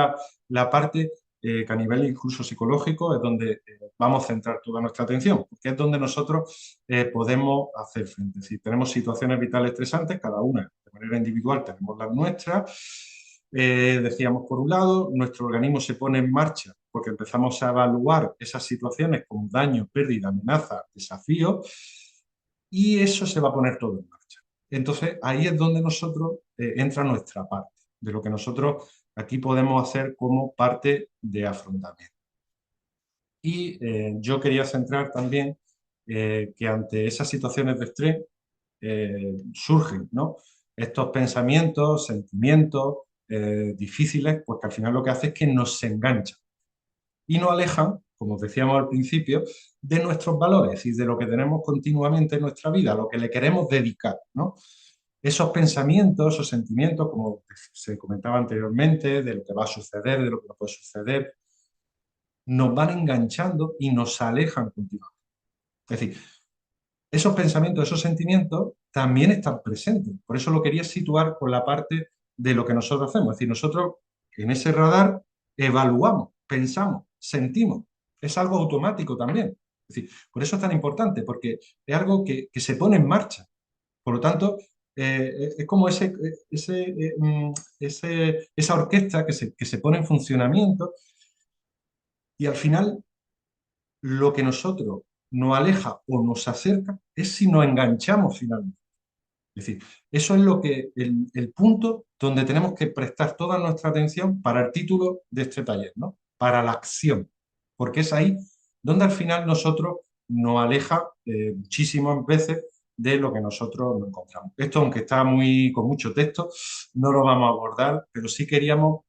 la parte que a nivel incluso psicológico es donde vamos a centrar toda nuestra atención, porque es donde nosotros podemos hacer frente. Si tenemos situaciones vitales estresantes, cada una de manera individual tenemos las nuestras. Decíamos, por un lado, nuestro organismo se pone en marcha porque empezamos a evaluar esas situaciones como daño, pérdida, amenaza, desafío, y eso se va a poner todo en marcha. Entonces, ahí es donde nosotros entra nuestra parte, de lo que nosotros aquí podemos hacer como parte de afrontamiento. Y yo quería centrar también que ante esas situaciones de estrés surgen, ¿no?, estos pensamientos, sentimientos difíciles, pues que al final lo que hace es que nos enganchan y nos alejan, como decíamos al principio, de nuestros valores y de lo que tenemos continuamente en nuestra vida, a lo que le queremos dedicar, ¿no? Esos pensamientos, esos sentimientos, como se comentaba anteriormente, de lo que va a suceder, de lo que no puede suceder, nos van enganchando y nos alejan continuamente. Es decir, esos pensamientos, esos sentimientos también están presentes. Por eso lo quería situar con la parte de lo que nosotros hacemos. Es decir, nosotros en ese radar evaluamos, pensamos, sentimos. Es algo automático también. Es decir, por eso es tan importante, porque es algo que se pone en marcha. Por lo tanto, es como esa orquesta que se pone en funcionamiento y al final lo que nosotros nos aleja o nos acerca es si nos enganchamos finalmente. Es decir, eso es lo que el punto donde tenemos que prestar toda nuestra atención para el título de este taller, ¿no? Para la acción, porque es ahí donde al final nosotros nos aleja muchísimas veces de lo que nosotros nos encontramos. Esto, aunque está con mucho texto, no lo vamos a abordar, pero sí queríamos,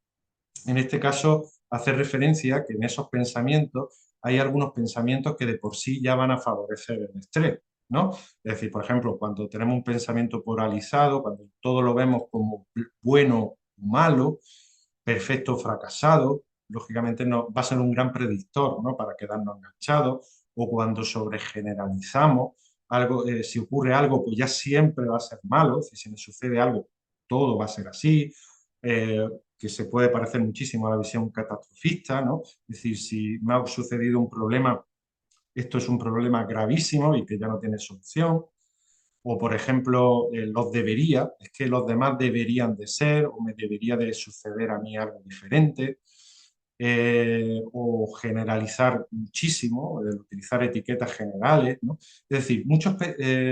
en este caso, hacer referencia a que en esos pensamientos hay algunos pensamientos que de por sí ya van a favorecer el estrés, ¿no? Es decir, por ejemplo, cuando tenemos un pensamiento polarizado, cuando todo lo vemos como bueno o malo, perfecto o fracasado, lógicamente va a ser un gran predictor, ¿no?, para quedarnos enganchados, o cuando sobregeneralizamos algo, si ocurre algo, pues ya siempre va a ser malo, si me sucede algo, todo va a ser así, que se puede parecer muchísimo a la visión catastrofista, ¿no? Es decir, si me ha sucedido un problema, esto es un problema gravísimo y que ya no tiene solución. O, por ejemplo, los debería, es que los demás deberían de ser, o me debería de suceder a mí algo diferente. O generalizar muchísimo, utilizar etiquetas generales, ¿no? Es decir, muchos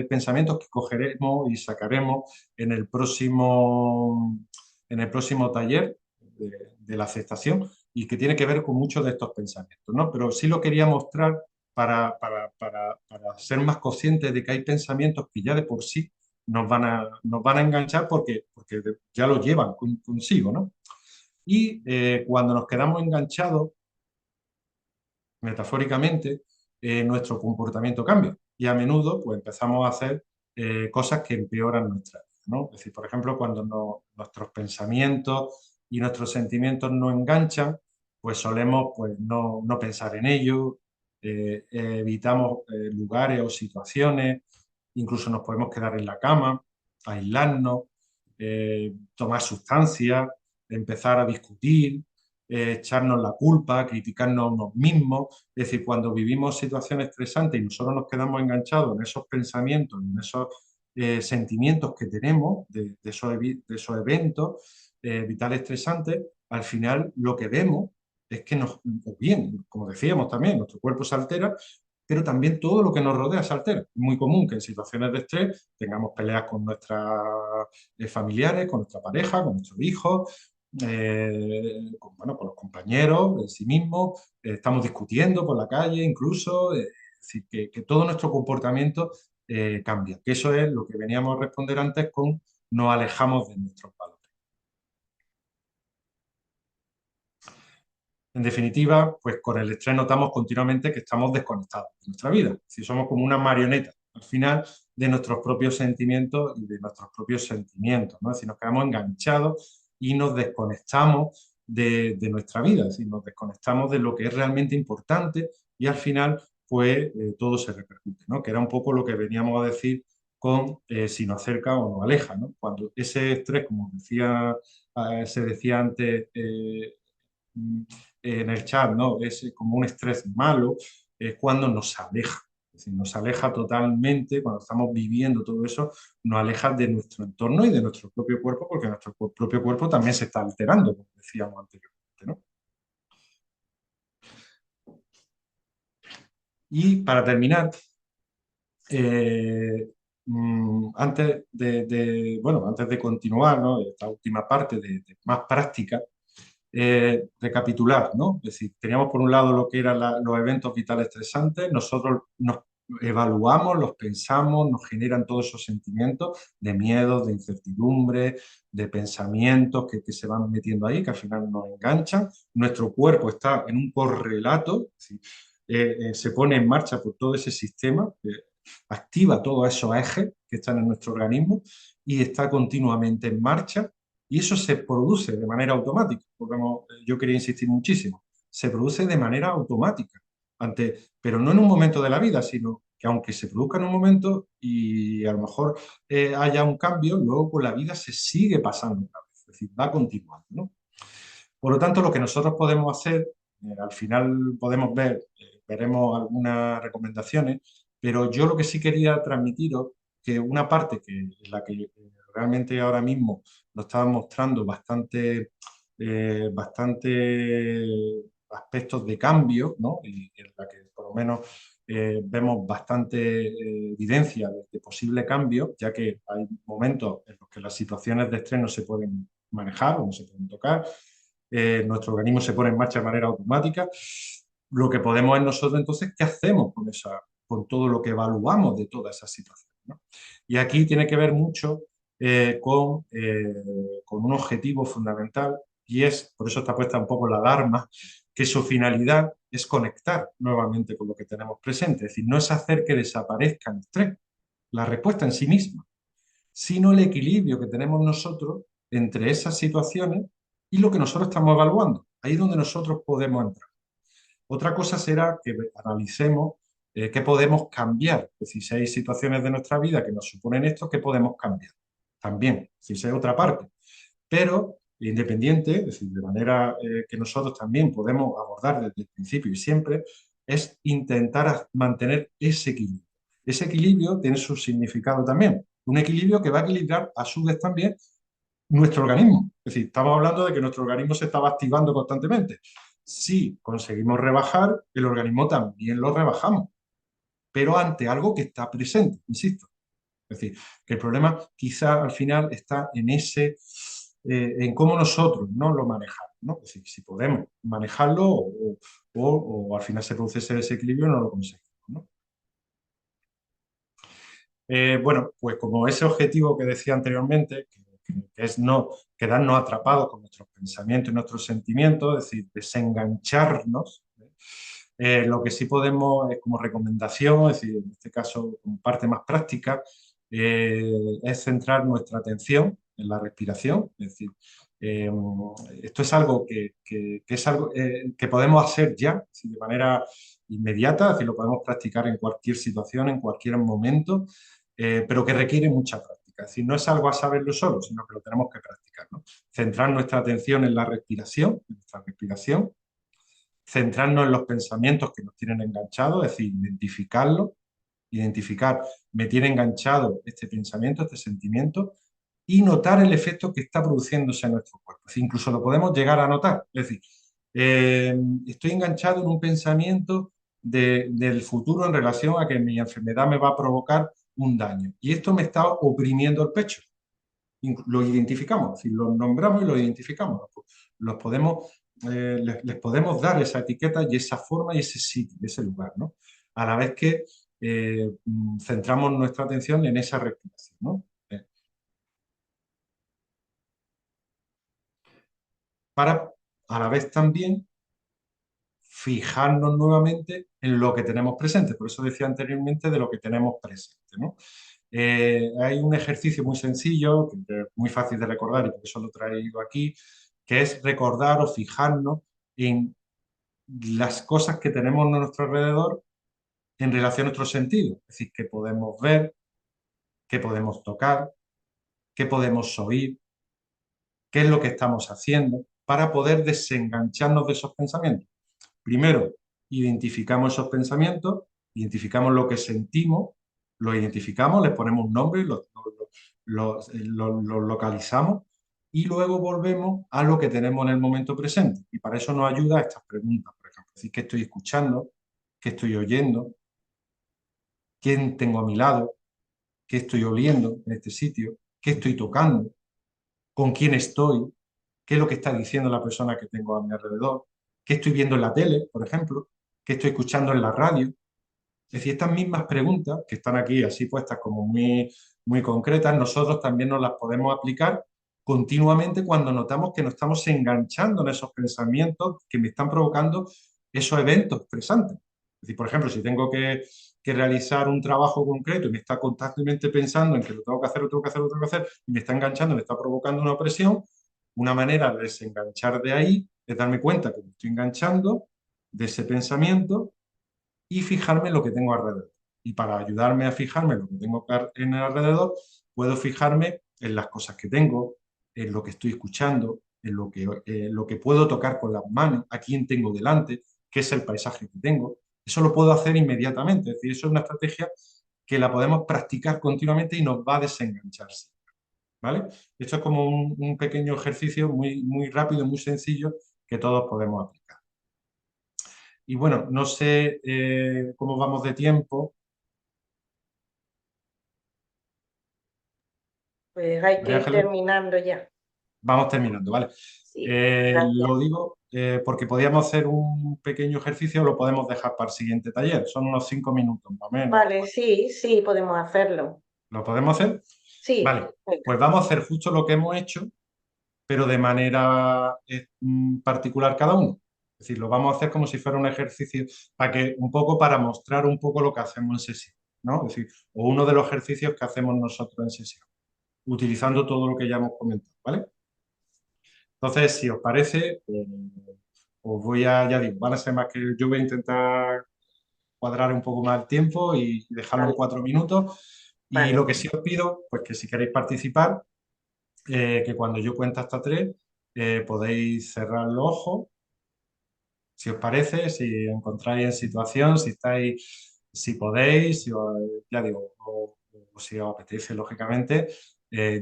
pensamientos que cogeremos y sacaremos en el próximo taller de la aceptación y que tiene que ver con muchos de estos pensamientos, ¿no? Pero sí lo quería mostrar para ser más conscientes de que hay pensamientos que ya de por sí nos van a enganchar porque ya lo llevan consigo, ¿no? Y cuando nos quedamos enganchados, metafóricamente, nuestro comportamiento cambia. Y a menudo pues, empezamos a hacer cosas que empeoran nuestra vida, ¿no? Es decir, por ejemplo, cuando nuestros pensamientos y nuestros sentimientos nos enganchan, pues solemos pues, no pensar en ello, evitamos lugares o situaciones, incluso nos podemos quedar en la cama, aislarnos, tomar sustancias, empezar a discutir, echarnos la culpa, criticarnos a unos mismos. Es decir, cuando vivimos situaciones estresantes y nosotros nos quedamos enganchados en esos pensamientos, en esos sentimientos que tenemos de esos eventos vitales estresantes, al final lo que vemos es que o bien, como decíamos también, nuestro cuerpo se altera, pero también todo lo que nos rodea se altera. Es muy común que en situaciones de estrés tengamos peleas con nuestros familiares, con nuestra pareja, con nuestros hijos, con los compañeros en sí mismos, estamos discutiendo por la calle incluso, es decir, que todo nuestro comportamiento cambia. Que eso es lo que veníamos a responder antes con nos alejamos de nuestros valores. En definitiva, pues con el estrés notamos continuamente que estamos desconectados de nuestra vida. Si somos como una marioneta, al final, de nuestros propios sentimientos y de nuestros propios sentimientos, ¿no? Es decir, nos quedamos enganchados y nos desconectamos de nuestra vida, es decir, nos desconectamos de lo que es realmente importante y al final, pues, todo se repercute, ¿no? Que era un poco lo que veníamos a decir con si nos acerca o nos aleja, ¿no? Cuando ese estrés, como decía, se decía antes mm, en el chat, ¿no? Es como un estrés malo, es cuando nos aleja. Es decir, nos aleja totalmente, cuando estamos viviendo todo eso, nos aleja de nuestro entorno y de nuestro propio cuerpo, porque nuestro propio cuerpo también se está alterando, como decíamos anteriormente, ¿no? Y para terminar, antes de continuar, ¿no? Esta última parte de más práctica, recapitular, ¿no? Es decir, teníamos por un lado lo que eran los eventos vitales estresantes, nosotros nos evaluamos, los pensamos, nos generan todos esos sentimientos de miedo, de incertidumbre, de pensamientos que se van metiendo ahí, que al final nos enganchan. Nuestro cuerpo está en un correlato, es decir, se pone en marcha por todo ese sistema, activa todos esos ejes que están en nuestro organismo y está continuamente en marcha. Y eso se produce de manera automática, porque yo quería insistir muchísimo, se produce de manera automática, pero no en un momento de la vida, sino que aunque se produzca en un momento y a lo mejor haya un cambio, luego con la vida se sigue pasando otra vez, es decir, va continuando, ¿no? Por lo tanto, lo que nosotros podemos hacer, al final podemos veremos algunas recomendaciones, pero yo lo que sí quería transmitiros, que una parte que es la que realmente ahora mismo nos está mostrando bastante aspectos de cambio, ¿no? Y en la que por lo menos vemos bastante evidencia de posible cambio, ya que hay momentos en los que las situaciones de estrés no se pueden manejar o no se pueden tocar, nuestro organismo se pone en marcha de manera automática. Lo que podemos es nosotros entonces, ¿qué hacemos con todo lo que evaluamos de toda esa situación, ¿no? Y aquí tiene que ver mucho con un objetivo fundamental y por eso está puesta un poco la alarma, que su finalidad es conectar nuevamente con lo que tenemos presente. Es decir, no es hacer que desaparezca el estrés, la respuesta en sí misma, sino el equilibrio que tenemos nosotros entre esas situaciones y lo que nosotros estamos evaluando. Ahí es donde nosotros podemos entrar. Otra cosa será que analicemos qué podemos cambiar. Es decir, si hay situaciones de nuestra vida que nos suponen esto, ¿qué podemos cambiar? También, si esa es otra parte. Pero independiente, es decir, de manera que nosotros también podemos abordar desde el principio y siempre, es intentar mantener ese equilibrio. Ese equilibrio tiene su significado también. Un equilibrio que va a equilibrar a su vez también nuestro organismo. Es decir, estamos hablando de que nuestro organismo se estaba activando constantemente. Si conseguimos rebajar, el organismo también lo rebajamos, pero ante algo que está presente, insisto. Es decir, que el problema quizá al final está en cómo nosotros, ¿no?, lo manejamos, ¿no? Es decir, si podemos manejarlo o al final se produce ese desequilibrio y no lo conseguimos, ¿no? Bueno, pues como ese objetivo que decía anteriormente, que es no quedarnos atrapados con nuestros pensamientos y nuestros sentimientos, es decir, desengancharnos, lo que sí podemos, como recomendación, es decir, en este caso como parte más práctica, es centrar nuestra atención en la respiración. Es decir, eh, esto es algo es algo que podemos hacer ya, es decir, de manera inmediata, es decir, lo podemos practicar en cualquier situación, en cualquier momento, pero que requiere mucha práctica. Es decir, no es algo a saberlo solo, sino que lo tenemos que practicar, ¿no? Centrar nuestra atención en la respiración, centrarnos en los pensamientos que nos tienen enganchados, es decir, identificar, me tiene enganchado este pensamiento, este sentimiento, y notar el efecto que está produciéndose en nuestro cuerpo. Es decir, incluso lo podemos llegar a notar. Es decir, estoy enganchado en un pensamiento del futuro en relación a que mi enfermedad me va a provocar un daño. Y esto me está oprimiendo el pecho. Lo identificamos, es decir, lo nombramos y lo identificamos. Los podemos, les podemos dar esa etiqueta y esa forma y ese sitio, ese lugar, ¿no? A la vez que centramos nuestra atención en esa respiración, ¿no? Para a la vez también fijarnos nuevamente en lo que tenemos presente. Por eso decía anteriormente de lo que tenemos presente, ¿no? Hay un ejercicio muy sencillo, que es muy fácil de recordar y por eso lo he traído aquí, que es recordar o fijarnos en las cosas que tenemos a nuestro alrededor en relación a nuestros sentidos. Es decir, que podemos ver, qué podemos tocar, qué podemos oír, qué es lo que estamos haciendo, para poder desengancharnos de esos pensamientos. Primero, identificamos esos pensamientos, identificamos lo que sentimos, lo identificamos, les ponemos un nombre, lo localizamos y luego volvemos a lo que tenemos en el momento presente. Y para eso nos ayuda estas preguntas, por ejemplo, decir, ¿qué estoy escuchando? ¿Qué estoy oyendo? ¿Quién tengo a mi lado? ¿Qué estoy oliendo en este sitio? ¿Qué estoy tocando? ¿Con quién estoy? ¿Qué es lo que está diciendo la persona que tengo a mi alrededor? ¿Qué estoy viendo en la tele, por ejemplo? ¿Qué estoy escuchando en la radio? Es decir, estas mismas preguntas que están aquí así puestas como muy concretas, nosotros también nos las podemos aplicar continuamente cuando notamos que nos estamos enganchando en esos pensamientos que me están provocando esos eventos estresantes. Es decir, por ejemplo, si tengo que realizar un trabajo concreto y me está constantemente pensando en que lo tengo que hacer, lo tengo que hacer, lo tengo que hacer, y me está enganchando, me está provocando una presión, una manera de desenganchar de ahí es darme cuenta que me estoy enganchando de ese pensamiento y fijarme en lo que tengo alrededor. Y para ayudarme a fijarme en lo que tengo en el alrededor, puedo fijarme en las cosas que tengo, en lo que estoy escuchando, en lo que puedo tocar con las manos, a quién tengo delante, qué es el paisaje que tengo. Eso lo puedo hacer inmediatamente. Es decir, eso es una estrategia que la podemos practicar continuamente y nos va a desengancharse. ¿Vale? Esto es como un pequeño ejercicio muy rápido, muy sencillo que todos podemos aplicar. Y bueno, no sé cómo vamos de tiempo. Pues hay que María ir Ángeles, terminando ya. vamos terminando, ¿vale? Sí, gracias. Lo digo porque podíamos hacer un pequeño ejercicio, lo podemos dejar para el siguiente taller. Son unos 5 minutos más o menos. Vale, sí, sí, podemos hacerlo. ¿Lo podemos hacer? Sí, Vale, venga, pues vamos a hacer justo lo que hemos hecho, pero de manera particular cada uno. Es decir, lo vamos a hacer como si fuera un ejercicio para mostrar un poco lo que hacemos en sesión, ¿no? Es decir, o uno de los ejercicios que hacemos nosotros en sesión, utilizando todo lo que ya hemos comentado, ¿vale? Entonces, si os parece, os voy ya digo, van a ser más que yo voy a intentar cuadrar un poco más el tiempo y dejarlo en vale, 4 minutos. Y vale, lo que sí os pido, pues que si queréis participar, que cuando yo cuente hasta 3, podéis cerrar los ojos, si os parece, si encontráis en situación, si estáis, si podéis, ya digo, o si os apetece, lógicamente,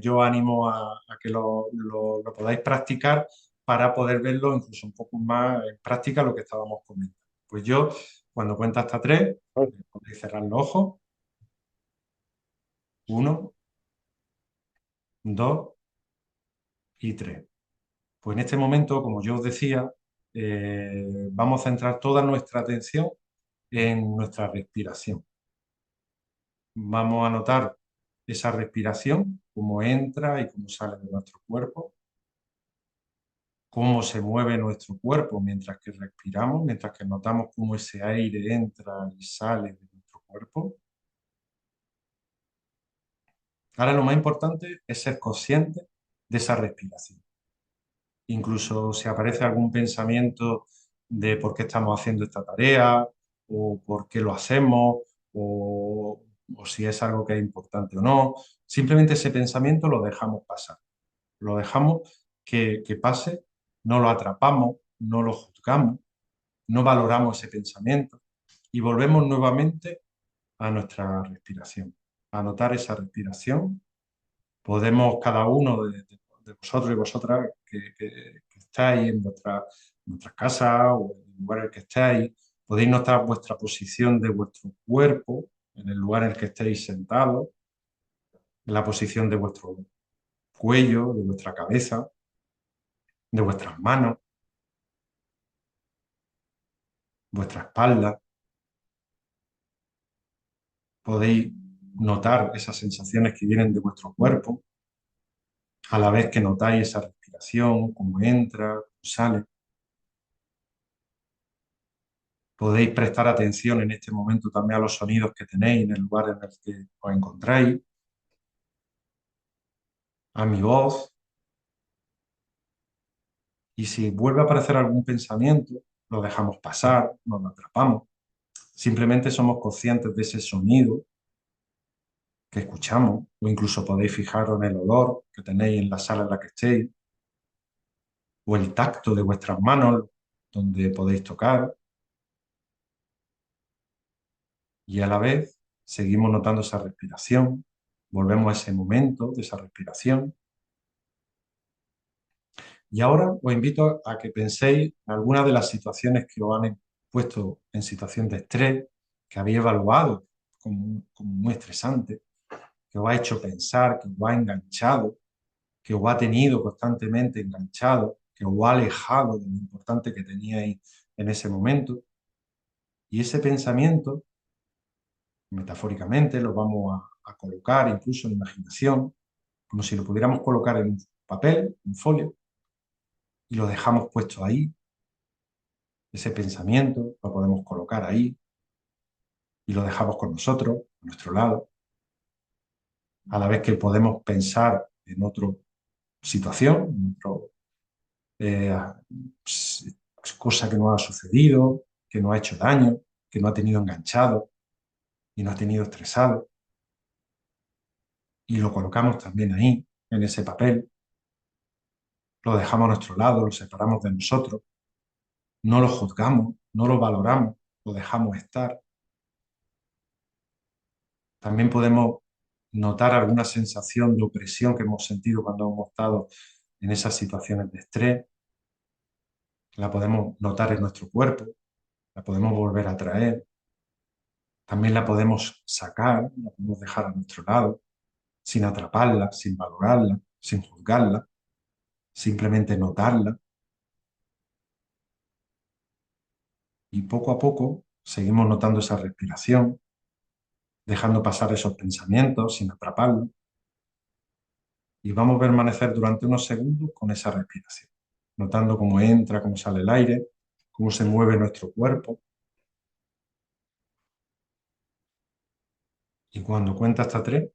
yo animo a que lo podáis practicar para poder verlo incluso un poco más en práctica lo que estábamos comentando. Pues yo, cuando cuento hasta 3, podéis cerrar los ojos. 1, 2 y 3. Pues en este momento, como yo os decía, vamos a centrar toda nuestra atención en nuestra respiración. Vamos a notar esa respiración, cómo entra y cómo sale de nuestro cuerpo, cómo se mueve nuestro cuerpo mientras que respiramos, mientras que notamos cómo ese aire entra y sale de nuestro cuerpo. Ahora lo más importante es ser consciente de esa respiración. Incluso si aparece algún pensamiento de por qué estamos haciendo esta tarea o por qué lo hacemos o si es algo que es importante o no, simplemente ese pensamiento lo dejamos pasar, lo dejamos que pase, no lo atrapamos, no lo juzgamos, no valoramos ese pensamiento y volvemos nuevamente a nuestra respiración, a notar esa respiración. Podemos cada uno de vosotros y vosotras que estáis en vuestras casas o en el lugar en el que estáis, podéis notar vuestra posición de vuestro cuerpo en el lugar en el que estéis sentados, la posición de vuestro cuello, de vuestra cabeza, de vuestras manos, vuestra espalda. Podéis notar esas sensaciones que vienen de vuestro cuerpo a la vez que notáis esa respiración, cómo entra, cómo sale. Podéis prestar atención en este momento también a los sonidos que tenéis en el lugar en el que os encontráis, a mi voz, y si vuelve a aparecer algún pensamiento, lo dejamos pasar, no lo atrapamos. Simplemente somos conscientes de ese sonido que escuchamos, o incluso podéis fijaros en el olor que tenéis en la sala en la que estéis, o el tacto de vuestras manos, donde podéis tocar, y a la vez seguimos notando esa respiración, volvemos a ese momento de esa respiración. Y ahora os invito a que penséis en algunas de las situaciones que os han puesto en situación de estrés, que habéis evaluado como muy estresante, que os ha hecho pensar, que os ha enganchado, que os ha tenido constantemente enganchado, que os ha alejado de lo importante que teníais en ese momento. Y ese pensamiento, metafóricamente, lo vamos a colocar incluso en imaginación, como si lo pudiéramos colocar en un papel, un folio, y lo dejamos puesto ahí. Ese pensamiento lo podemos colocar ahí y lo dejamos con nosotros, a nuestro lado, a la vez que podemos pensar en otra situación, en otro, cosa que nos ha sucedido, que nos ha hecho daño, que nos ha tenido enganchado y nos ha tenido estresado. Y lo colocamos también ahí, en ese papel. Lo dejamos a nuestro lado, lo separamos de nosotros. No lo juzgamos, no lo valoramos, lo dejamos estar. También podemos notar alguna sensación de opresión que hemos sentido cuando hemos estado en esas situaciones de estrés. La podemos notar en nuestro cuerpo, la podemos volver a traer. También la podemos sacar, la podemos dejar a nuestro lado, sin atraparla, sin valorarla, sin juzgarla, simplemente notarla. Y poco a poco seguimos notando esa respiración, dejando pasar esos pensamientos sin atraparlos. Y vamos a permanecer durante unos segundos con esa respiración, notando cómo entra, cómo sale el aire, cómo se mueve nuestro cuerpo. Y cuando cuenta hasta 3,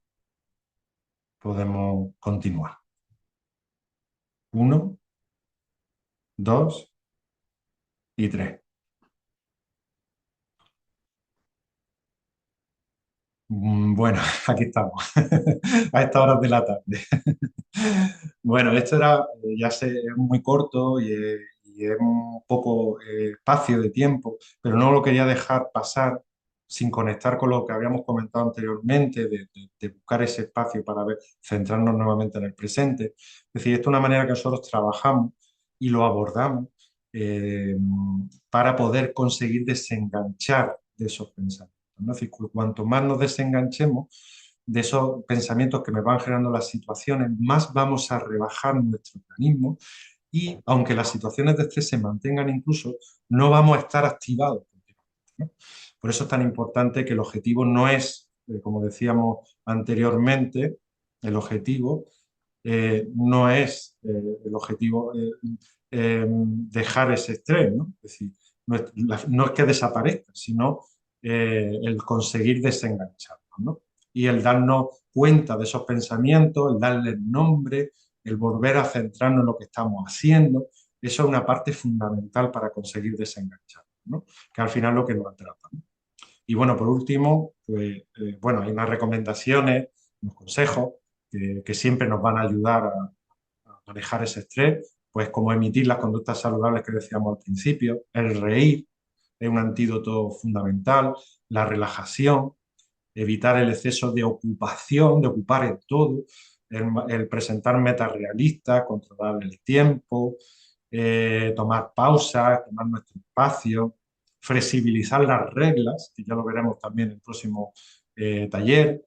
podemos continuar. 1, 2 y 3. Bueno, aquí estamos, a estas horas de la tarde. Bueno, esto era, ya sé, es muy corto y es un poco espacio de tiempo, pero no lo quería dejar pasar sin conectar con lo que habíamos comentado anteriormente, de buscar ese espacio para centrarnos nuevamente en el presente. Es decir, esto es una manera que nosotros trabajamos y lo abordamos eh, para poder conseguir desenganchar de esos pensamientos, ¿no? Es decir, cuanto más nos desenganchemos de esos pensamientos que me van generando las situaciones, más vamos a rebajar nuestro organismo y aunque las situaciones de estrés se mantengan incluso, no vamos a estar activados, ¿no? Por eso es tan importante que el objetivo no es, como decíamos anteriormente, el objetivo no es el objetivo dejar ese estrés, ¿no? Es decir, no es que desaparezca, sino el conseguir desengancharnos, ¿no? Y el darnos cuenta de esos pensamientos, el darles nombre, el volver a centrarnos en lo que estamos haciendo, eso es una parte fundamental para conseguir desengancharnos, ¿no? Que al final es lo que nos atrapa, ¿no? Y bueno, por último, pues, bueno, hay unas recomendaciones, unos consejos que siempre nos van a ayudar a manejar ese estrés, pues como emitir las conductas saludables que decíamos al principio, el reír es un antídoto fundamental, la relajación, evitar el exceso de ocupación, de ocupar en todo, el presentar metas realistas, controlar el tiempo, tomar pausas, tomar nuestro espacio, flexibilizar las reglas, que ya lo veremos también en el próximo taller,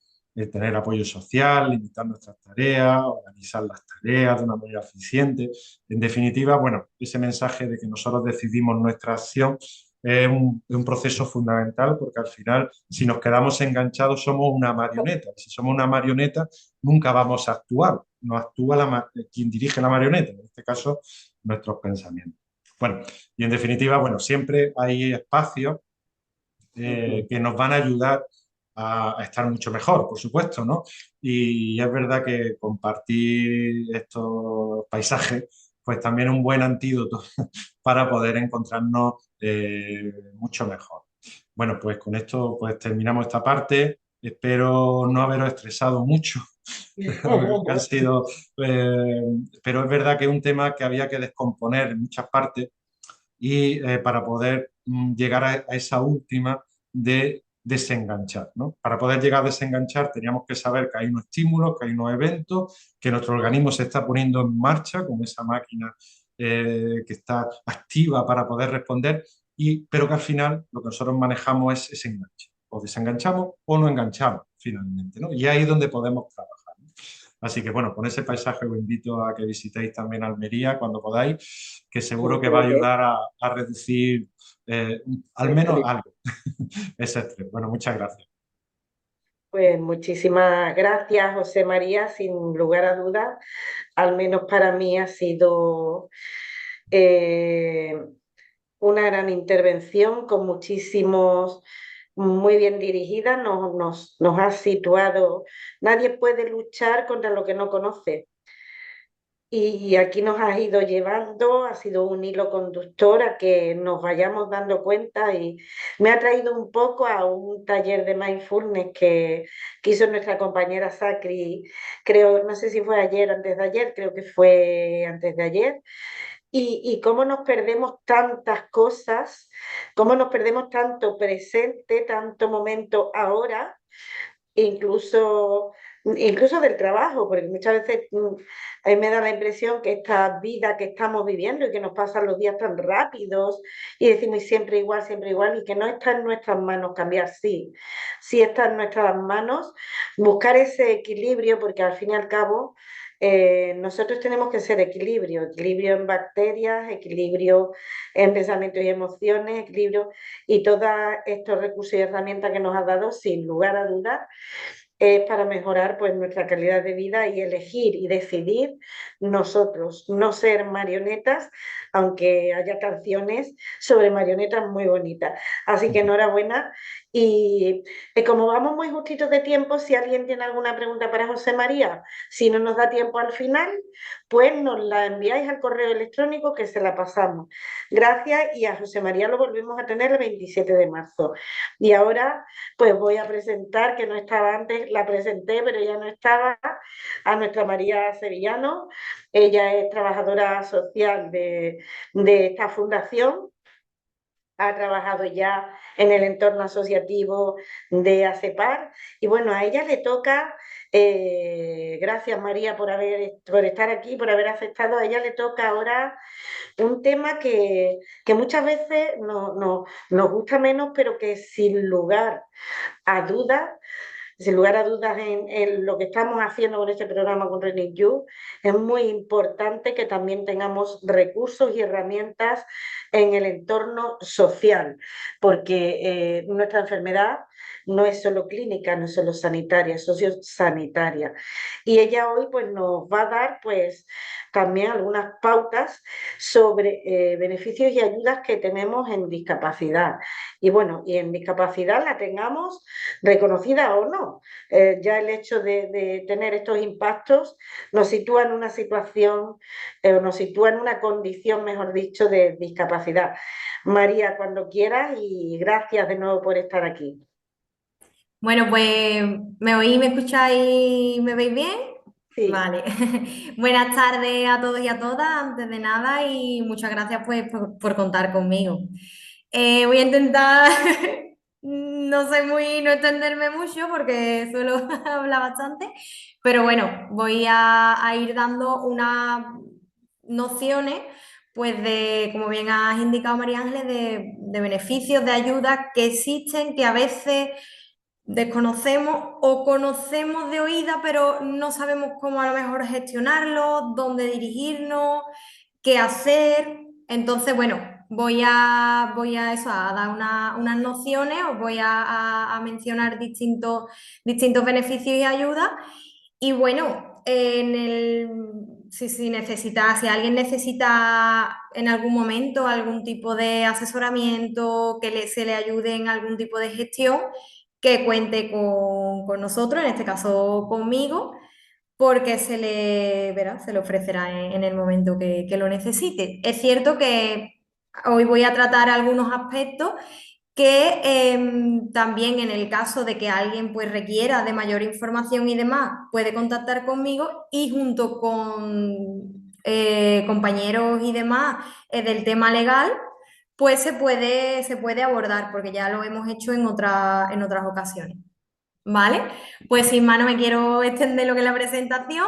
tener apoyo social, limitar nuestras tareas, organizar las tareas de una manera eficiente. En definitiva, bueno, ese mensaje de que nosotros decidimos nuestra acción es un proceso fundamental porque al final, si nos quedamos enganchados, somos una marioneta. Si somos una marioneta, nunca vamos a actuar. No actúa quien dirige la marioneta, en este caso, nuestros pensamientos. Bueno, y en definitiva, bueno, siempre hay espacios que nos van a ayudar a estar mucho mejor, por supuesto, ¿no? Y es verdad que compartir estos paisajes, pues también es un buen antídoto para poder encontrarnos mucho mejor. Bueno, pues con esto pues terminamos esta parte Espero no haberos estresado mucho. Que han sido, eh, pero es verdad que es un tema que había que descomponer en muchas partes y para poder llegar a esa última de desenganchar, ¿no? Para poder llegar a desenganchar teníamos que saber que hay unos estímulos, que hay unos eventos, que nuestro organismo se está poniendo en marcha como esa máquina que está activa para poder responder, pero que al final lo que nosotros manejamos es ese enganche. O desenganchamos o no enganchamos finalmente, ¿no? Y ahí es donde podemos trabajar, ¿no? Así que bueno, con ese paisaje os invito a que visitéis también Almería cuando podáis, que seguro que va a ayudar a reducir al menos algo ese estrés. Bueno, muchas gracias. Pues muchísimas gracias, José María, sin lugar a dudas. Al menos para mí ha sido eh, una gran intervención con muchísimos, muy bien dirigida, nos ha situado. Nadie puede luchar contra lo que no conoce. Y aquí nos has ido llevando, ha sido un hilo conductor a que nos vayamos dando cuenta y me ha traído un poco a un taller de mindfulness que hizo nuestra compañera Sacri, creo, no sé si fue ayer, antes de ayer, creo que fue antes de ayer, y cómo nos perdemos tantas cosas, cómo nos perdemos tanto presente, tanto momento ahora incluso, incluso del trabajo, porque muchas veces a mí me da la impresión que esta vida que estamos viviendo y que nos pasan los días tan rápidos y decimos siempre igual, y que no está en nuestras manos cambiar, sí, sí está en nuestras manos buscar ese equilibrio, porque al fin y al cabo nosotros tenemos que ser equilibrio, equilibrio en bacterias, equilibrio en pensamientos y emociones, equilibrio y todos estos recursos y herramientas que nos ha dado, sin lugar a dudas, es para mejorar pues, nuestra calidad de vida y elegir y decidir nosotros, no ser marionetas, aunque haya canciones sobre marionetas muy bonitas. Así que enhorabuena. Y como vamos muy justitos de tiempo, si alguien tiene alguna pregunta para José María, si no nos da tiempo al final, pues nos la enviáis al correo electrónico que se la pasamos. Gracias y a José María lo volvemos a tener el 27 de marzo. Y ahora pues voy a presentar, que no estaba antes, la presenté, pero ya no estaba, a nuestra María Sevillano. Ella es trabajadora social de esta fundación, ha trabajado ya en el entorno asociativo de ACEPAR y bueno, a ella le toca, gracias María por estar aquí, por haber aceptado, a ella le toca ahora un tema que muchas veces nos gusta menos, pero que sin lugar a dudas, sin lugar a dudas en lo que estamos haciendo con este programa con Renit You, es muy importante que también tengamos recursos y herramientas en el entorno social, porque nuestra enfermedad no es solo clínica, no es solo sanitaria, es sociosanitaria. Y ella hoy pues, nos va a dar pues, también algunas pautas sobre beneficios y ayudas que tenemos en discapacidad. Y bueno, y en discapacidad la tengamos reconocida o no. Ya el hecho de tener estos impactos nos sitúa en una situación, nos sitúa en una condición, mejor dicho, de discapacidad. María, cuando quieras y gracias de nuevo por estar aquí. Bueno, pues ¿me oís, me escucháis, me veis bien? Sí. Vale. Buenas tardes a todos y a todas, antes de nada, y muchas gracias pues por contar conmigo. Voy a intentar no extenderme mucho porque suelo hablar bastante, pero bueno, voy a ir dando unas nociones, pues de, como bien has indicado María Ángeles, de beneficios, de ayudas que existen, que a veces desconocemos o conocemos de oída, pero no sabemos cómo a lo mejor gestionarlo, dónde dirigirnos, qué hacer. Entonces, bueno, voy a eso, a dar unas nociones, os voy a mencionar distintos beneficios y ayudas. Y bueno, si alguien necesita en algún momento algún tipo de asesoramiento, que se le ayude en algún tipo de gestión, que cuente con nosotros, en este caso conmigo, porque se le ofrecerá en el momento que lo necesite. Es cierto que hoy voy a tratar algunos aspectos que también en el caso de que alguien pues requiera de mayor información y demás, puede contactar conmigo y junto con compañeros y demás del tema legal, pues se puede abordar, porque ya lo hemos hecho en otras ocasiones. ¿Vale? Pues sin más no me quiero extender lo que es la presentación.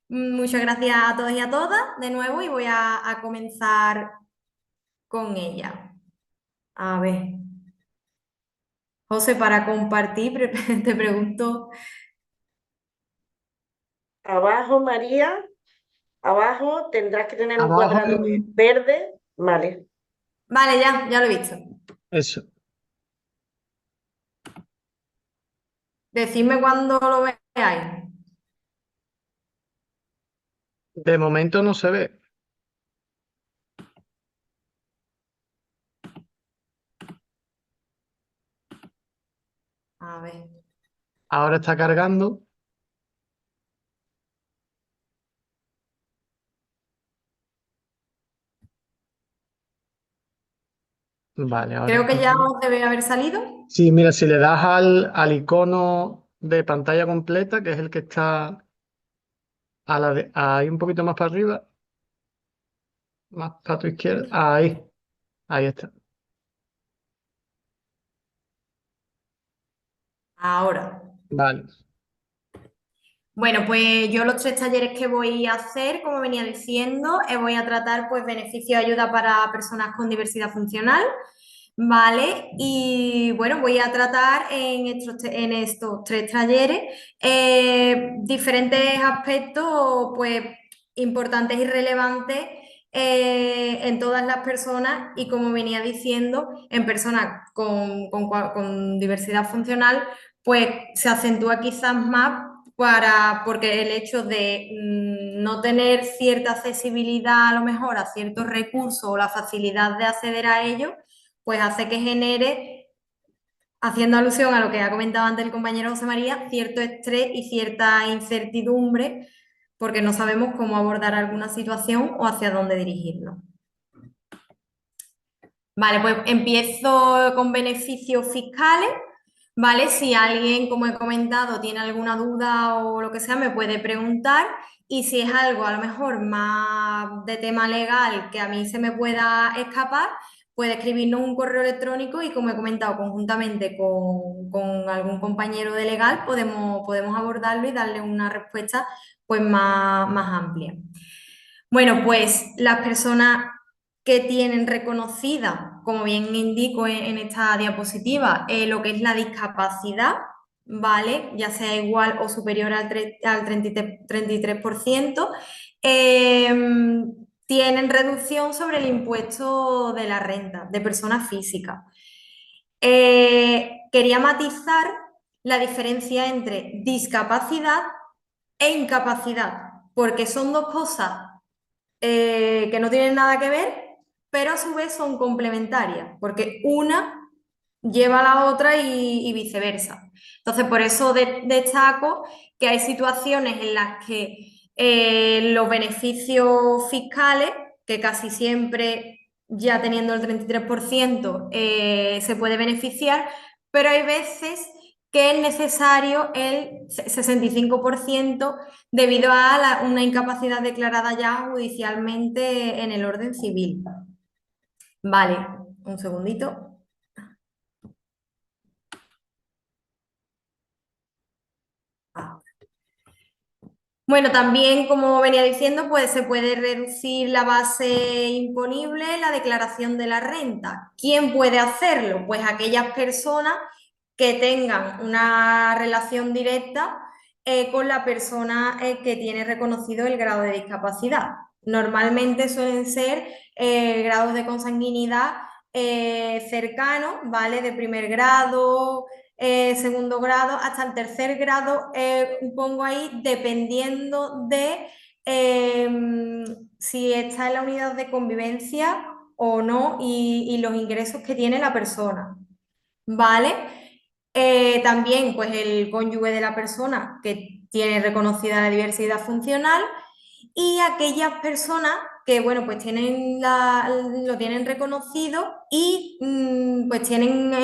Muchas gracias a todos y a todas de nuevo y voy a comenzar con ella. A ver. José, para compartir, te pregunto. Abajo, María, abajo tendrás que tener un Abajo cuadrado verde. Vale. Vale, ya lo he visto. eso. Decidme cuando lo veáis. De momento no se ve. A ver. Ahora está cargando. Vale, ahora. Creo que ya os debe haber salido. Sí, mira, si le das al icono de pantalla completa, que es el que está ahí un poquito más para arriba, más para tu izquierda, ahí está. Ahora. Vale. Bueno, pues yo los 3 talleres que voy a hacer, como venía diciendo, voy a tratar pues beneficios y ayuda para personas con diversidad funcional, ¿vale? Y bueno, voy a tratar en estos 3 talleres diferentes aspectos pues importantes y relevantes en todas las personas y como venía diciendo, en personas con diversidad funcional, pues se acentúa quizás más porque el hecho de no tener cierta accesibilidad a lo mejor a ciertos recursos o la facilidad de acceder a ellos, pues hace que genere, haciendo alusión a lo que ha comentado antes el compañero José María, cierto estrés y cierta incertidumbre porque no sabemos cómo abordar alguna situación o hacia dónde dirigirnos. Vale, pues empiezo con beneficios fiscales. ¿Vale? Si alguien, como he comentado, tiene alguna duda o lo que sea, me puede preguntar. Y si es algo a lo mejor más de tema legal que a mí se me pueda escapar, puede escribirnos un correo electrónico y, como he comentado, conjuntamente con algún compañero de legal podemos abordarlo y darle una respuesta pues, más amplia. Bueno, pues las personas que tienen reconocida, como bien indico en esta diapositiva, lo que es la discapacidad, ¿vale? Ya sea igual o superior al 33%, tienen reducción sobre el impuesto de la renta de personas físicas. Quería matizar la diferencia entre discapacidad e incapacidad, porque son dos cosas que no tienen nada que ver, pero a su vez son complementarias, porque una lleva a la otra y viceversa. Entonces, por eso destaco que hay situaciones en las que los beneficios fiscales, que casi siempre ya teniendo el 33% se puede beneficiar, pero hay veces que es necesario el 65% debido a una incapacidad declarada ya judicialmente en el orden civil. Vale, un segundito. Bueno, también, como venía diciendo, pues se puede reducir la base imponible, la declaración de la renta. ¿Quién puede hacerlo? Pues aquellas personas que tengan una relación directa con la persona que tiene reconocido el grado de discapacidad. Normalmente suelen ser grados de consanguinidad cercanos, ¿vale? De primer grado, segundo grado, hasta el tercer grado, pongo ahí, dependiendo de si está en la unidad de convivencia o no y los ingresos que tiene la persona, ¿vale? También, pues, el cónyuge de la persona que tiene reconocida la diversidad funcional y aquellas personas que, bueno, pues lo tienen reconocido y pues tienen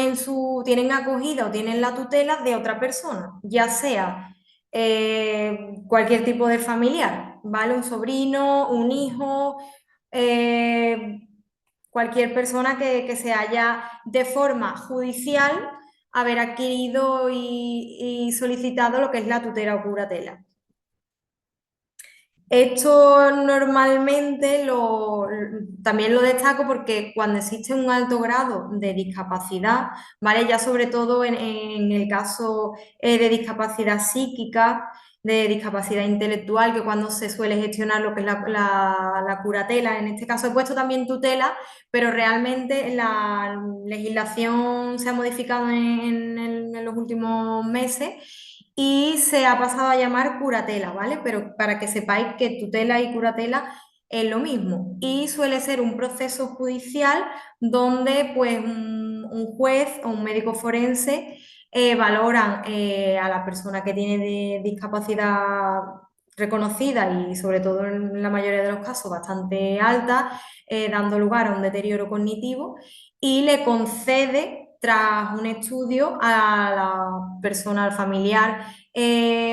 acogida o tienen la tutela de otra persona, ya sea cualquier tipo de familiar, ¿vale? Un sobrino, un hijo, cualquier persona que se haya de forma judicial haber adquirido y solicitado lo que es la tutela o curatela. Esto normalmente también lo destaco porque cuando existe un alto grado de discapacidad, ¿vale? Ya sobre todo en el caso de discapacidad psíquica, de discapacidad intelectual, que cuando se suele gestionar lo que es la curatela, en este caso he puesto también tutela, pero realmente la legislación se ha modificado en los últimos meses y se ha pasado a llamar curatela, ¿vale? Pero para que sepáis que tutela y curatela es lo mismo. Y suele ser un proceso judicial donde pues un juez o un médico forense valoran a la persona que tiene discapacidad reconocida y sobre todo en la mayoría de los casos bastante alta, dando lugar a un deterioro cognitivo y le concede tras un estudio a la persona, al familiar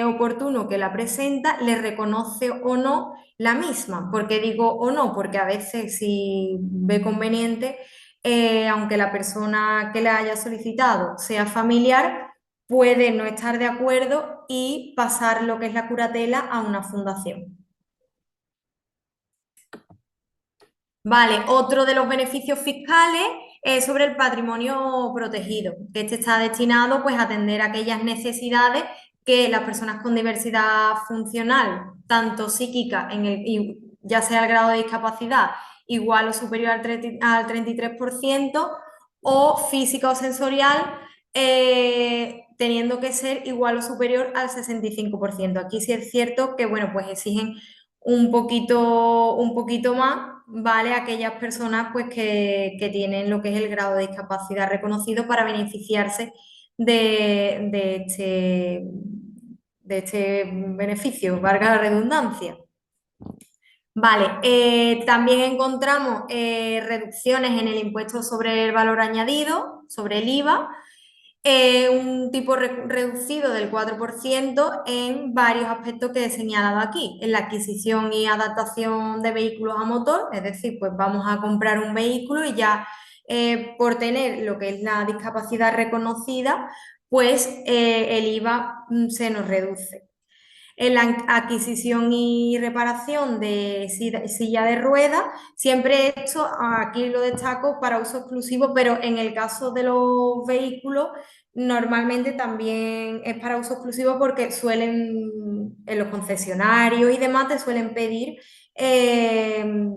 oportuno que la presenta, le reconoce o no la misma. ¿Por qué digo o no? Porque a veces si ve conveniente, aunque la persona que la haya solicitado sea familiar, puede no estar de acuerdo y pasar lo que es la curatela a una fundación. Vale, otro de los beneficios fiscales es sobre el patrimonio protegido, que este está destinado pues, a atender aquellas necesidades que las personas con diversidad funcional, tanto psíquica, ya sea el grado de discapacidad igual o superior al 33%, o física o sensorial, teniendo que ser igual o superior al 65%. Aquí sí es cierto que, bueno, pues exigen un poquito más, ¿vale? Aquellas personas pues, que tienen lo que es el grado de discapacidad reconocido para beneficiarse de este beneficio, valga la redundancia. Vale, también encontramos reducciones en el impuesto sobre el valor añadido, sobre el IVA, un tipo reducido del 4% en varios aspectos que he señalado aquí, en la adquisición y adaptación de vehículos a motor, es decir, pues vamos a comprar un vehículo y ya por tener lo que es la discapacidad reconocida, pues el IVA se nos reduce. En la adquisición y reparación de silla de ruedas, siempre esto, aquí lo destaco para uso exclusivo, pero en el caso de los vehículos, normalmente también es para uso exclusivo porque suelen, en los concesionarios y demás, te suelen pedir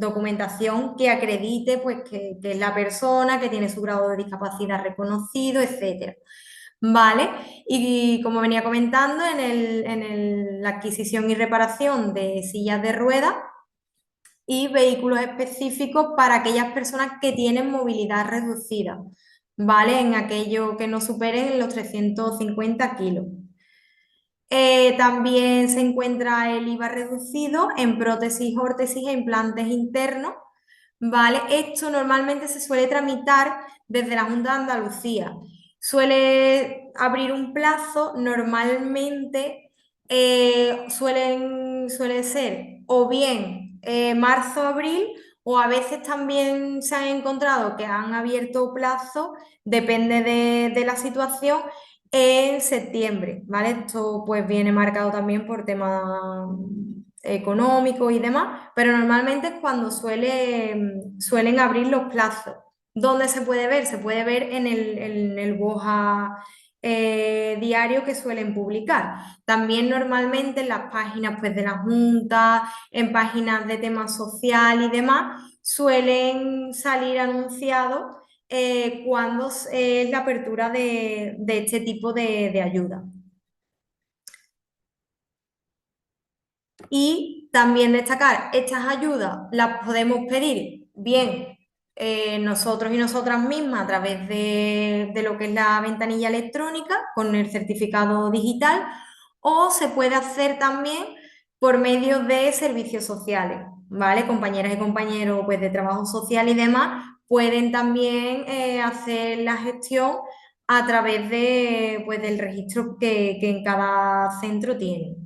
documentación que acredite pues, que es la persona, que tiene su grado de discapacidad reconocido, etcétera. Vale, y como venía comentando, la adquisición y reparación de sillas de ruedas y vehículos específicos para aquellas personas que tienen movilidad reducida, ¿vale? En aquello que no superen los 350 kilos. También se encuentra el IVA reducido en prótesis, órtesis e implantes internos, ¿vale? Esto normalmente se suele tramitar desde la Junta de Andalucía. Suele abrir un plazo, normalmente suele ser o bien marzo-abril o a veces también se han encontrado que han abierto plazo, depende de la situación, en septiembre, ¿vale? Esto pues viene marcado también por temas económicos y demás, pero normalmente es cuando suelen abrir los plazos. ¿Dónde se puede ver? Se puede ver en el BOJA diario que suelen publicar. También normalmente en las páginas pues, de la Junta, en páginas de temas social y demás, suelen salir anunciados cuando es la apertura de este tipo de ayuda. Y también destacar, estas ayudas las podemos pedir bien nosotros y nosotras mismas a través de lo que es la ventanilla electrónica con el certificado digital o se puede hacer también por medio de servicios sociales, ¿vale? Compañeras y compañeros pues, de trabajo social y demás pueden también hacer la gestión a través de, pues, del registro que en cada centro tiene.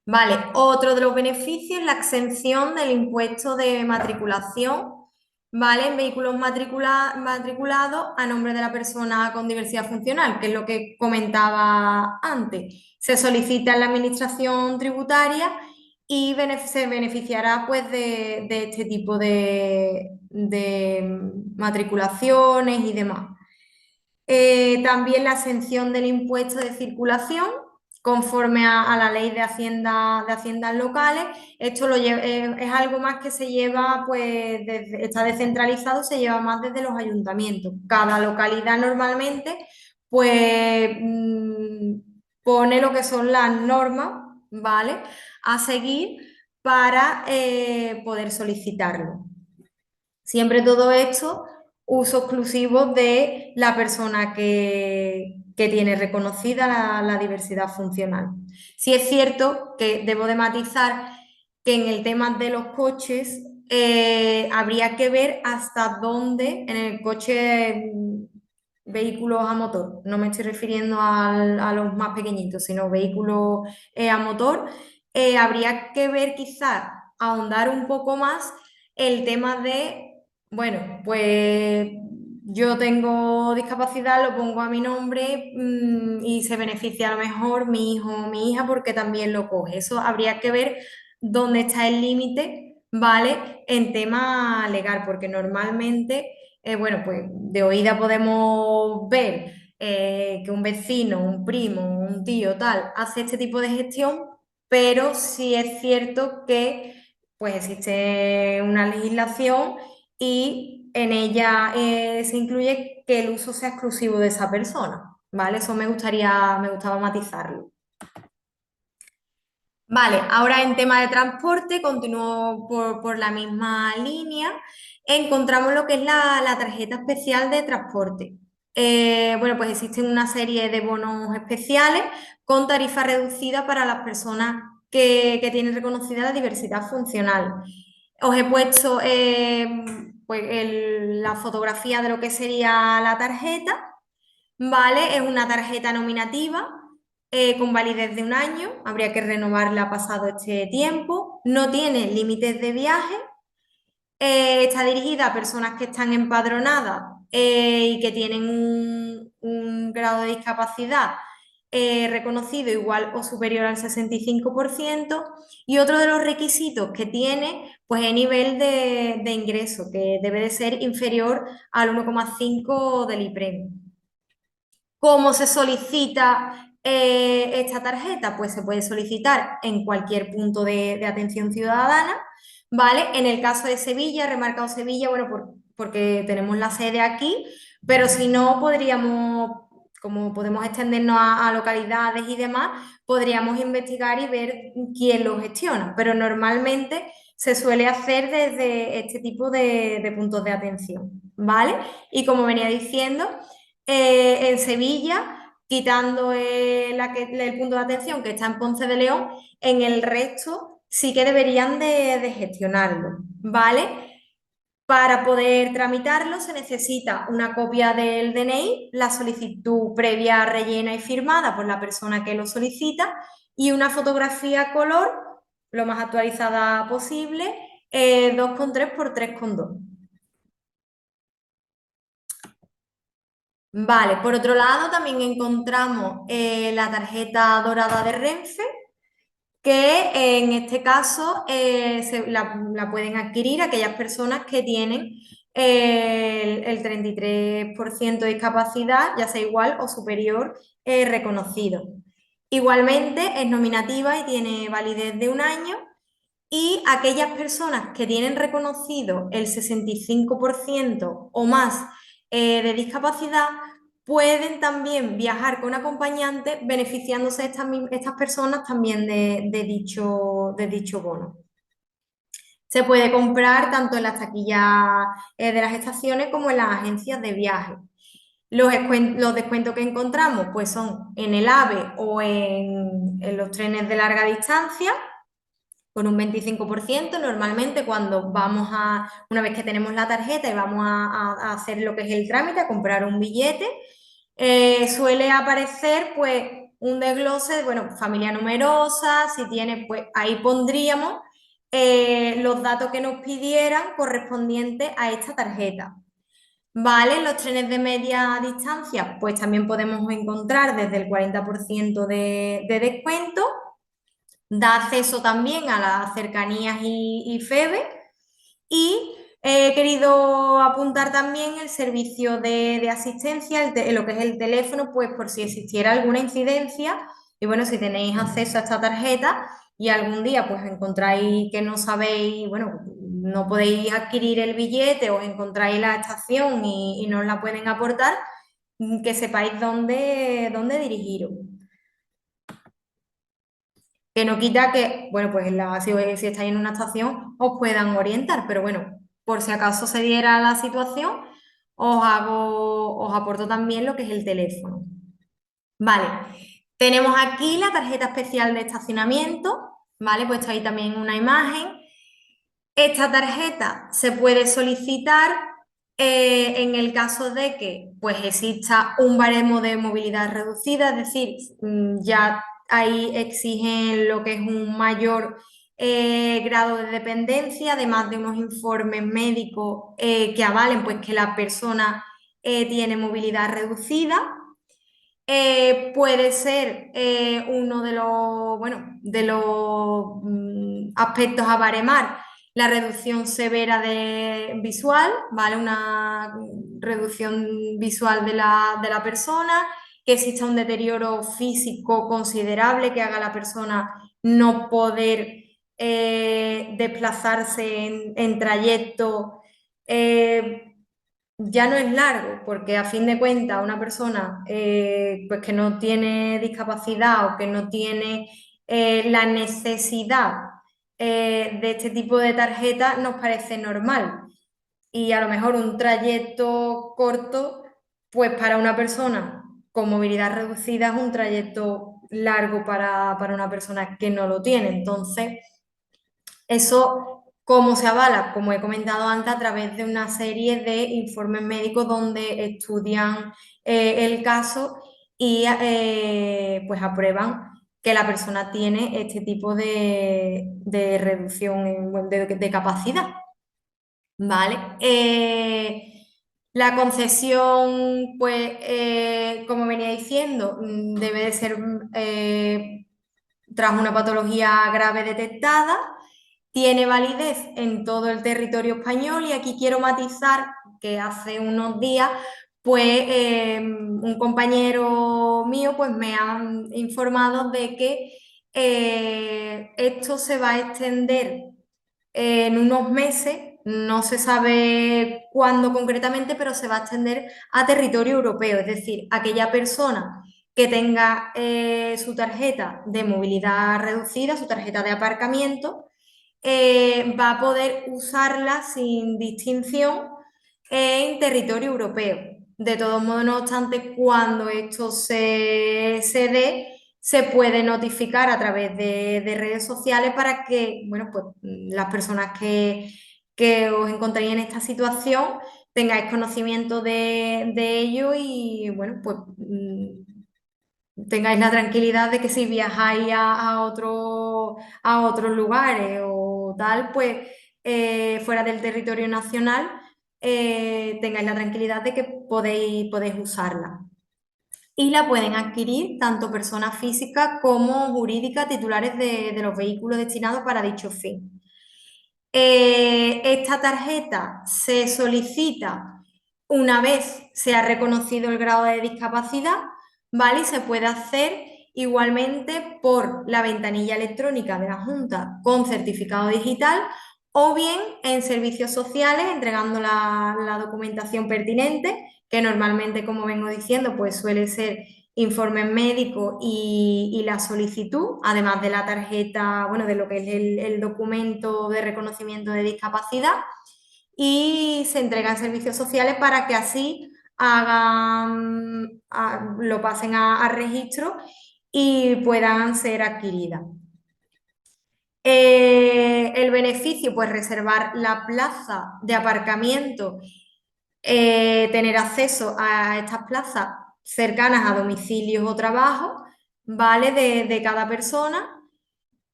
Vale, otro de los beneficios es la exención del impuesto de matriculación, ¿vale? En vehículos matriculados a nombre de la persona con diversidad funcional, que es lo que comentaba antes. Se solicita en la administración tributaria y se beneficiará pues, de este tipo de matriculaciones y demás. También la exención del impuesto de circulación conforme a la ley de haciendas locales. Esto es algo más que se lleva, pues está descentralizado, se lleva más desde los ayuntamientos. Cada localidad normalmente pues pone lo que son las normas, ¿vale? A seguir para poder solicitarlo. Siempre todo esto uso exclusivo de la persona que tiene reconocida la diversidad funcional. Sí es cierto que debo de matizar que en el tema de los coches habría que ver hasta dónde en el coche vehículos a motor, no me estoy refiriendo a los más pequeñitos, sino vehículos a motor, habría que ver quizás ahondar un poco más el tema de, bueno, pues yo tengo discapacidad, lo pongo a mi nombre y se beneficia a lo mejor mi hijo o mi hija porque también lo coge. Eso habría que ver dónde está el límite, ¿vale? En tema legal, porque normalmente, bueno, pues de oída podemos ver que un vecino, un primo, un tío, tal, hace este tipo de gestión, pero sí es cierto que pues existe una legislación y en ella se incluye que el uso sea exclusivo de esa persona, ¿vale? Eso me gustaba matizarlo. Vale, ahora en tema de transporte, continúo por la misma línea. Encontramos lo que es la tarjeta especial de transporte. Bueno, pues existen una serie de bonos especiales con tarifa reducida para las personas que tienen reconocida la diversidad funcional. Os he puesto pues la fotografía de lo que sería la tarjeta, ¿vale? Es una tarjeta nominativa con validez de 1 año, habría que renovarla pasado este tiempo, no tiene límites de viaje, está dirigida a personas que están empadronadas y que tienen un grado de discapacidad reconocido igual o superior al 65%, y otro de los requisitos que tiene pues es nivel de ingreso, que debe de ser inferior al 1,5 del IPREM. ¿Cómo se solicita esta tarjeta? Pues se puede solicitar en cualquier punto de atención ciudadana, ¿vale? En el caso de Sevilla, he remarcado Sevilla, bueno, porque tenemos la sede aquí, pero si no, podríamos, como podemos extendernos a localidades y demás, podríamos investigar y ver quién lo gestiona, pero normalmente se suele hacer desde este tipo de puntos de atención, ¿vale? Y como venía diciendo, en Sevilla, quitando el punto de atención que está en Ponce de León, en el resto sí que deberían de gestionarlo, ¿vale? Para poder tramitarlo se necesita una copia del DNI, la solicitud previa rellena y firmada por la persona que lo solicita y una fotografía a color lo más actualizada posible, 2,3 por 3,2. Vale, por otro lado también encontramos la tarjeta dorada de Renfe, que en este caso la pueden adquirir aquellas personas que tienen el 33% de discapacidad, ya sea igual o superior, reconocido. Igualmente es nominativa y tiene validez de 1 año, y aquellas personas que tienen reconocido el 65% o más de discapacidad pueden también viajar con acompañante, beneficiándose estas personas también de dicho bono. Se puede comprar tanto en las taquillas de las estaciones como en las agencias de viaje. Los descuentos que encontramos pues son en el AVE o en los trenes de larga distancia, con un 25%. Normalmente cuando una vez que tenemos la tarjeta y vamos a hacer lo que es el trámite, a comprar un billete, suele aparecer pues un desglose, bueno, familia numerosa, si tiene, pues ahí pondríamos los datos que nos pidieran correspondientes a esta tarjeta. Vale, los trenes de media distancia, pues también podemos encontrar desde el 40% de descuento. Da acceso también a las cercanías y FEBE. Y he querido apuntar también el servicio de asistencia, lo que es el teléfono, pues por si existiera alguna incidencia. Y bueno, si tenéis acceso a esta tarjeta y algún día pues encontráis que no sabéis, bueno, no podéis adquirir el billete, os encontráis la estación y no os la pueden aportar, que sepáis dónde dirigiros. Que no quita que, bueno, pues si estáis en una estación os puedan orientar, pero bueno, por si acaso se diera la situación, os aporto también lo que es el teléfono. Vale, tenemos aquí la tarjeta especial de estacionamiento, ¿vale? Pues está ahí también una imagen. Esta tarjeta se puede solicitar en el caso de que pues, exista un baremo de movilidad reducida, es decir, ya ahí exigen lo que es un mayor grado de dependencia, además de unos informes médicos que avalen pues, que la persona tiene movilidad reducida. Puede ser uno de los aspectos a baremar la reducción severa visual, ¿vale? Una reducción visual de la persona, que exista un deterioro físico considerable que haga a la persona no poder desplazarse en trayecto ya no es largo, porque a fin de cuentas una persona pues que no tiene discapacidad o que no tiene la necesidad de este tipo de tarjeta nos parece normal. Y a lo mejor un trayecto corto, pues para una persona con movilidad reducida es un trayecto largo para una persona que no lo tiene. Entonces, eso, ¿cómo se avala? Como he comentado antes, a través de una serie de informes médicos donde estudian el caso y pues aprueban que la persona tiene este tipo de reducción de capacidad. ¿Vale? La concesión, pues, como venía diciendo, debe de ser tras una patología grave detectada. Tiene validez en todo el territorio español y aquí quiero matizar que hace unos días pues un compañero mío pues me ha informado de que esto se va a extender en unos meses, no se sabe cuándo concretamente, pero se va a extender a territorio europeo, es decir, aquella persona que tenga su tarjeta de movilidad reducida, su tarjeta de aparcamiento, va a poder usarla sin distinción en territorio europeo. De todos modos, no obstante, cuando esto se dé, se puede notificar a través de redes sociales para que, bueno, pues las personas que os encontréis en esta situación tengáis conocimiento de ello y, bueno, pues tengáis la tranquilidad de que si viajáis a otros lugares o tal, pues fuera del territorio nacional, tengáis la tranquilidad de que podéis usarla. Y la pueden adquirir tanto personas físicas como jurídicas titulares de los vehículos destinados para dicho fin. Esta tarjeta se solicita una vez se ha reconocido el grado de discapacidad, ¿vale? Y se puede hacer igualmente por la ventanilla electrónica de la Junta con certificado digital o bien en servicios sociales entregando la documentación pertinente, que normalmente, como vengo diciendo, pues suele ser informes médicos y la solicitud, además de la tarjeta, bueno, de lo que es el documento de reconocimiento de discapacidad, y se entrega en servicios sociales para que así lo pasen a registro y puedan ser adquiridas. El beneficio, pues reservar la plaza de aparcamiento, tener acceso a estas plazas cercanas a domicilios o trabajo, ¿vale? De cada persona.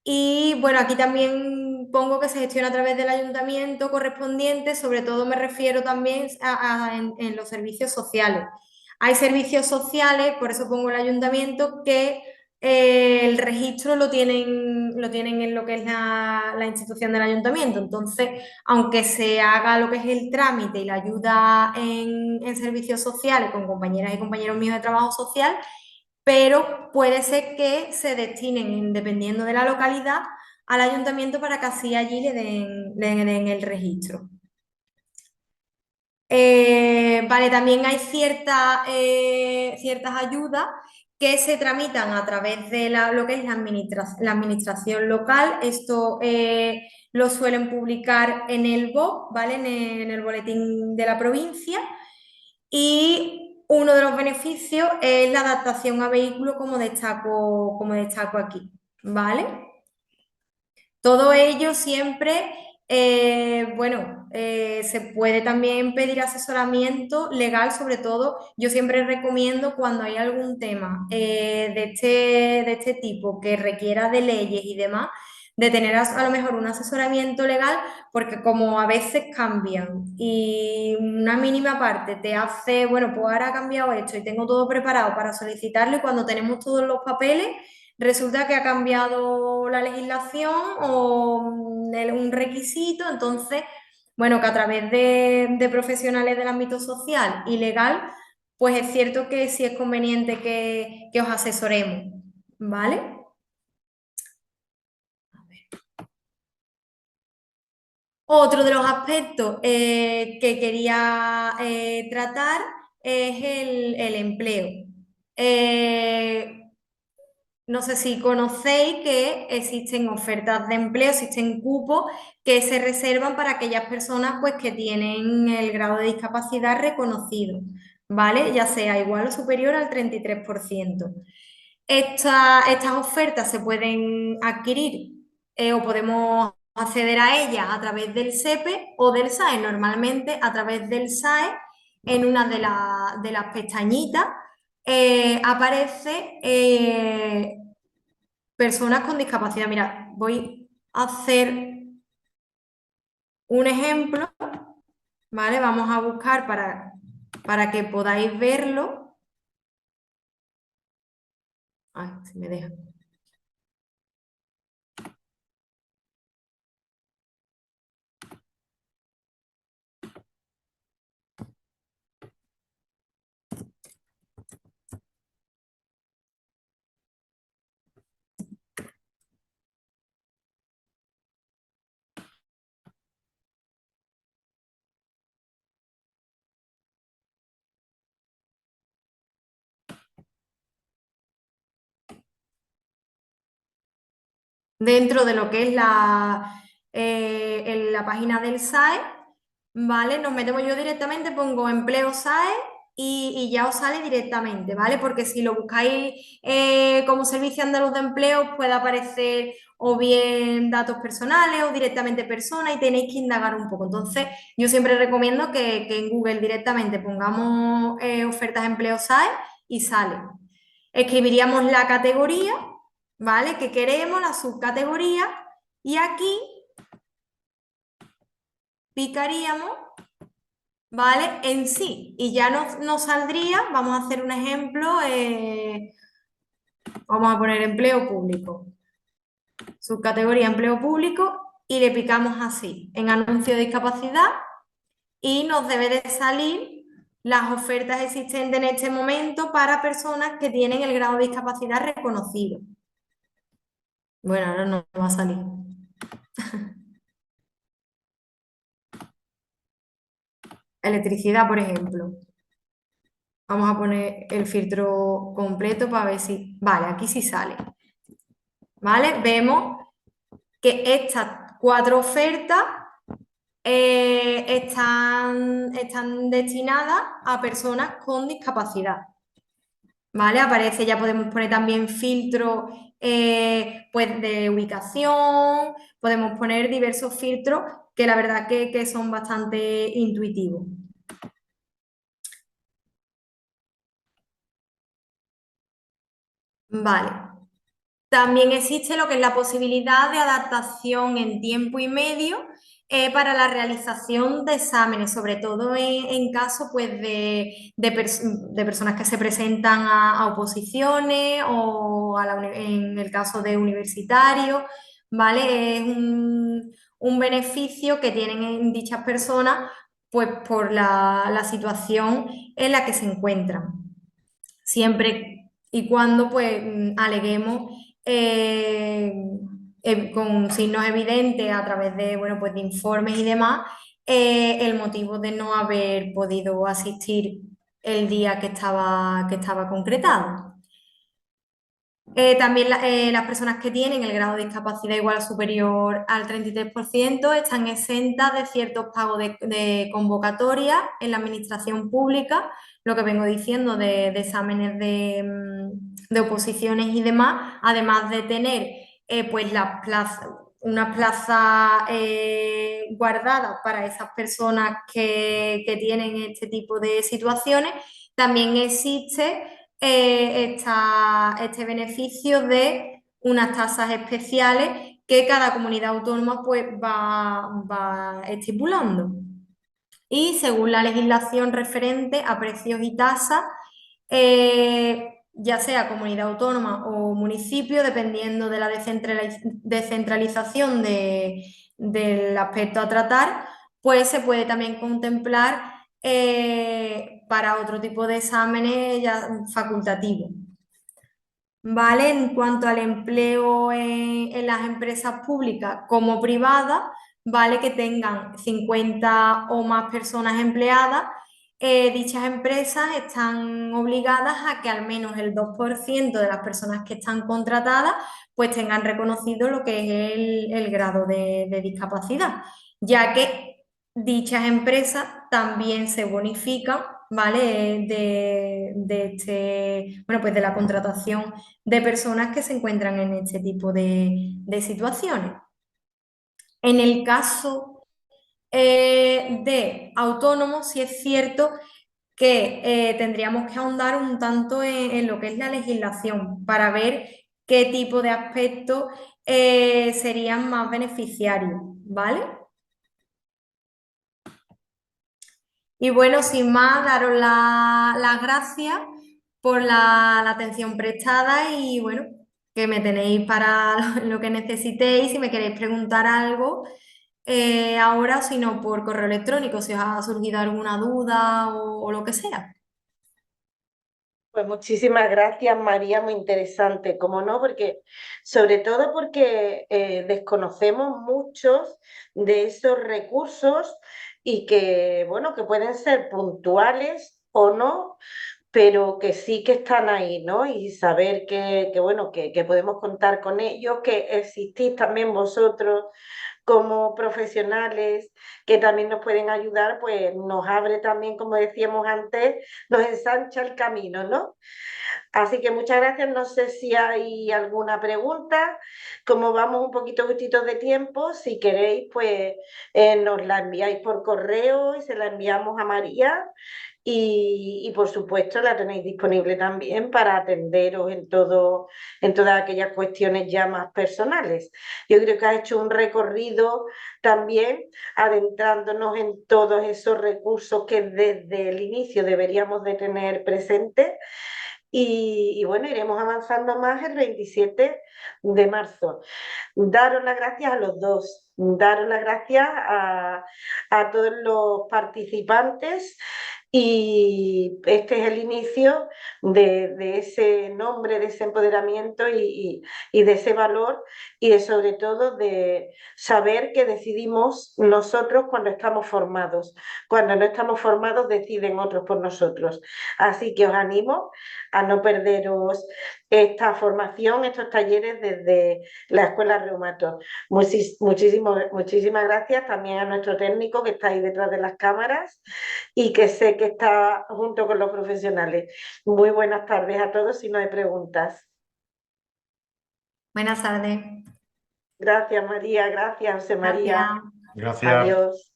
Y bueno, aquí también pongo que se gestiona a través del ayuntamiento correspondiente, sobre todo me refiero también en los servicios sociales. Hay servicios sociales, por eso pongo el ayuntamiento, que el registro lo tienen en lo que es la institución del ayuntamiento. Entonces, aunque se haga lo que es el trámite y la ayuda en servicios sociales con compañeras y compañeros míos de trabajo social, pero puede ser que se destinen, dependiendo de la localidad, al ayuntamiento para que así allí le den el registro. Vale, también hay ciertas ayudas que se tramitan a través de lo que es la administración local. Esto lo suelen publicar en el BOP, ¿vale? En el boletín de la provincia. Y uno de los beneficios es la adaptación a vehículos, como destaco aquí, ¿vale? Todo ello siempre, se puede también pedir asesoramiento legal, sobre todo. Yo siempre recomiendo cuando hay algún tema de este tipo que requiera de leyes y demás, de tener a lo mejor un asesoramiento legal, porque como a veces cambian y una mínima parte te hace, bueno, pues ahora ha cambiado esto y tengo todo preparado para solicitarlo, y cuando tenemos todos los papeles resulta que ha cambiado la legislación o un requisito. Entonces, bueno, que a través de profesionales del ámbito social y legal, pues es cierto que sí es conveniente que os asesoremos, ¿vale? Otro de los aspectos que quería tratar es el empleo. No sé si conocéis que existen ofertas de empleo, existen cupos que se reservan para aquellas personas, pues, que tienen el grado de discapacidad reconocido, ¿vale? Ya sea igual o superior al 33%. Estas ofertas se pueden adquirir o podemos acceder a ellas a través del SEPE o del SAE. Normalmente a través del SAE, en una de las pestañitas, aparece personas con discapacidad. Mira, voy a hacer un ejemplo, ¿vale? Vamos a buscar para que podáis verlo. Ay, si me deja. Dentro de lo que es en la página del SAE, ¿vale? Nos metemos, yo directamente pongo empleo SAE y ya os sale directamente, ¿vale? Porque si lo buscáis como Servicio Andaluz de Empleo, puede aparecer o bien datos personales o directamente personas y tenéis que indagar un poco. Entonces, yo siempre recomiendo que en Google directamente pongamos ofertas de empleo SAE y sale. Escribiríamos la categoría, ¿vale? Que queremos, la subcategoría, y aquí picaríamos, ¿vale? En sí, y ya nos saldría. Vamos a hacer un ejemplo, vamos a poner empleo público, subcategoría empleo público, y le picamos así, en anuncio de discapacidad, y nos debe de salir las ofertas existentes en este momento para personas que tienen el grado de discapacidad reconocido. Bueno, ahora no va a salir. Electricidad, por ejemplo. Vamos a poner el filtro completo para ver si... Vale, aquí sí sale. ¿Vale? Vemos que estas 4 ofertas están destinadas a personas con discapacidad. ¿Vale? Aparece, ya podemos poner también filtros pues de ubicación, podemos poner diversos filtros que la verdad que son bastante intuitivos. Vale. También existe lo que es la posibilidad de adaptación en tiempo y medio para la realización de exámenes, sobre todo en caso pues, de personas que se presentan a oposiciones o en el caso de universitarios, ¿vale? Es un beneficio que tienen en dichas personas pues, por la situación en la que se encuentran. Siempre y cuando pues aleguemos con signos evidentes a través de, bueno, pues de informes y demás, el motivo de no haber podido asistir el día que estaba concretado. También las personas que tienen el grado de discapacidad igual o superior al 33% están exentas de ciertos pagos de convocatoria en la administración pública, lo que vengo diciendo de exámenes de oposiciones y demás, además de tener pues unas plazas guardadas para esas personas que tienen este tipo de situaciones. También existe este beneficio de unas tasas especiales que cada comunidad autónoma pues, va estipulando. Y según la legislación referente a precios y tasas, ya sea comunidad autónoma o municipio, dependiendo de la descentralización del aspecto a tratar, pues se puede también contemplar para otro tipo de exámenes ya facultativos. ¿Vale? En cuanto al empleo en las empresas públicas como privadas, ¿vale? Que tengan 50 o más personas empleadas, dichas empresas están obligadas a que al menos el 2% de las personas que están contratadas pues tengan reconocido lo que es el grado de discapacidad, ya que dichas empresas también se bonifican, ¿vale? Bueno, pues de la contratación de personas que se encuentran en este tipo de situaciones. En el caso de autónomos, sí es cierto que tendríamos que ahondar un tanto en lo que es la legislación para ver qué tipo de aspectos serían más beneficiarios, ¿vale? Y bueno, sin más, daros las gracias por la atención prestada y bueno, que me tenéis para lo que necesitéis. Si me queréis preguntar algo ahora, si no por correo electrónico, si os ha surgido alguna duda o lo que sea. Pues muchísimas gracias, María, muy interesante, ¿cómo no? Porque, sobre todo porque desconocemos muchos de esos recursos y que, bueno, que pueden ser puntuales o no, pero que sí que están ahí, ¿no? Y saber bueno, que podemos contar con ellos, que existís también vosotros como profesionales que también nos pueden ayudar, pues nos abre también, como decíamos antes, nos ensancha el camino, ¿no? Así que muchas gracias. No sé si hay alguna pregunta. Como vamos un poquito justitos de tiempo, si queréis, pues nos la enviáis por correo y se la enviamos a María. Y por supuesto la tenéis disponible también para atenderos en todas aquellas cuestiones ya más personales. Yo creo que ha hecho un recorrido también adentrándonos en todos esos recursos que desde el inicio deberíamos de tener presentes. Y bueno, iremos avanzando más el 27 de marzo. Daros las gracias a los dos, daros las gracias a todos los participantes y este es el inicio de ese nombre, de ese empoderamiento y de ese valor y de sobre todo de saber que decidimos nosotros cuando estamos formados. Cuando no estamos formados deciden otros por nosotros. Así que os animo a no perderos esta formación, estos talleres desde la Escuela Reumato. Muchísimas gracias también a nuestro técnico que está ahí detrás de las cámaras y que sé que está junto con los profesionales. Muy buenas tardes a todos si no hay preguntas. Buenas tardes. Gracias, María. Gracias, José María. Gracias. Gracias. Adiós.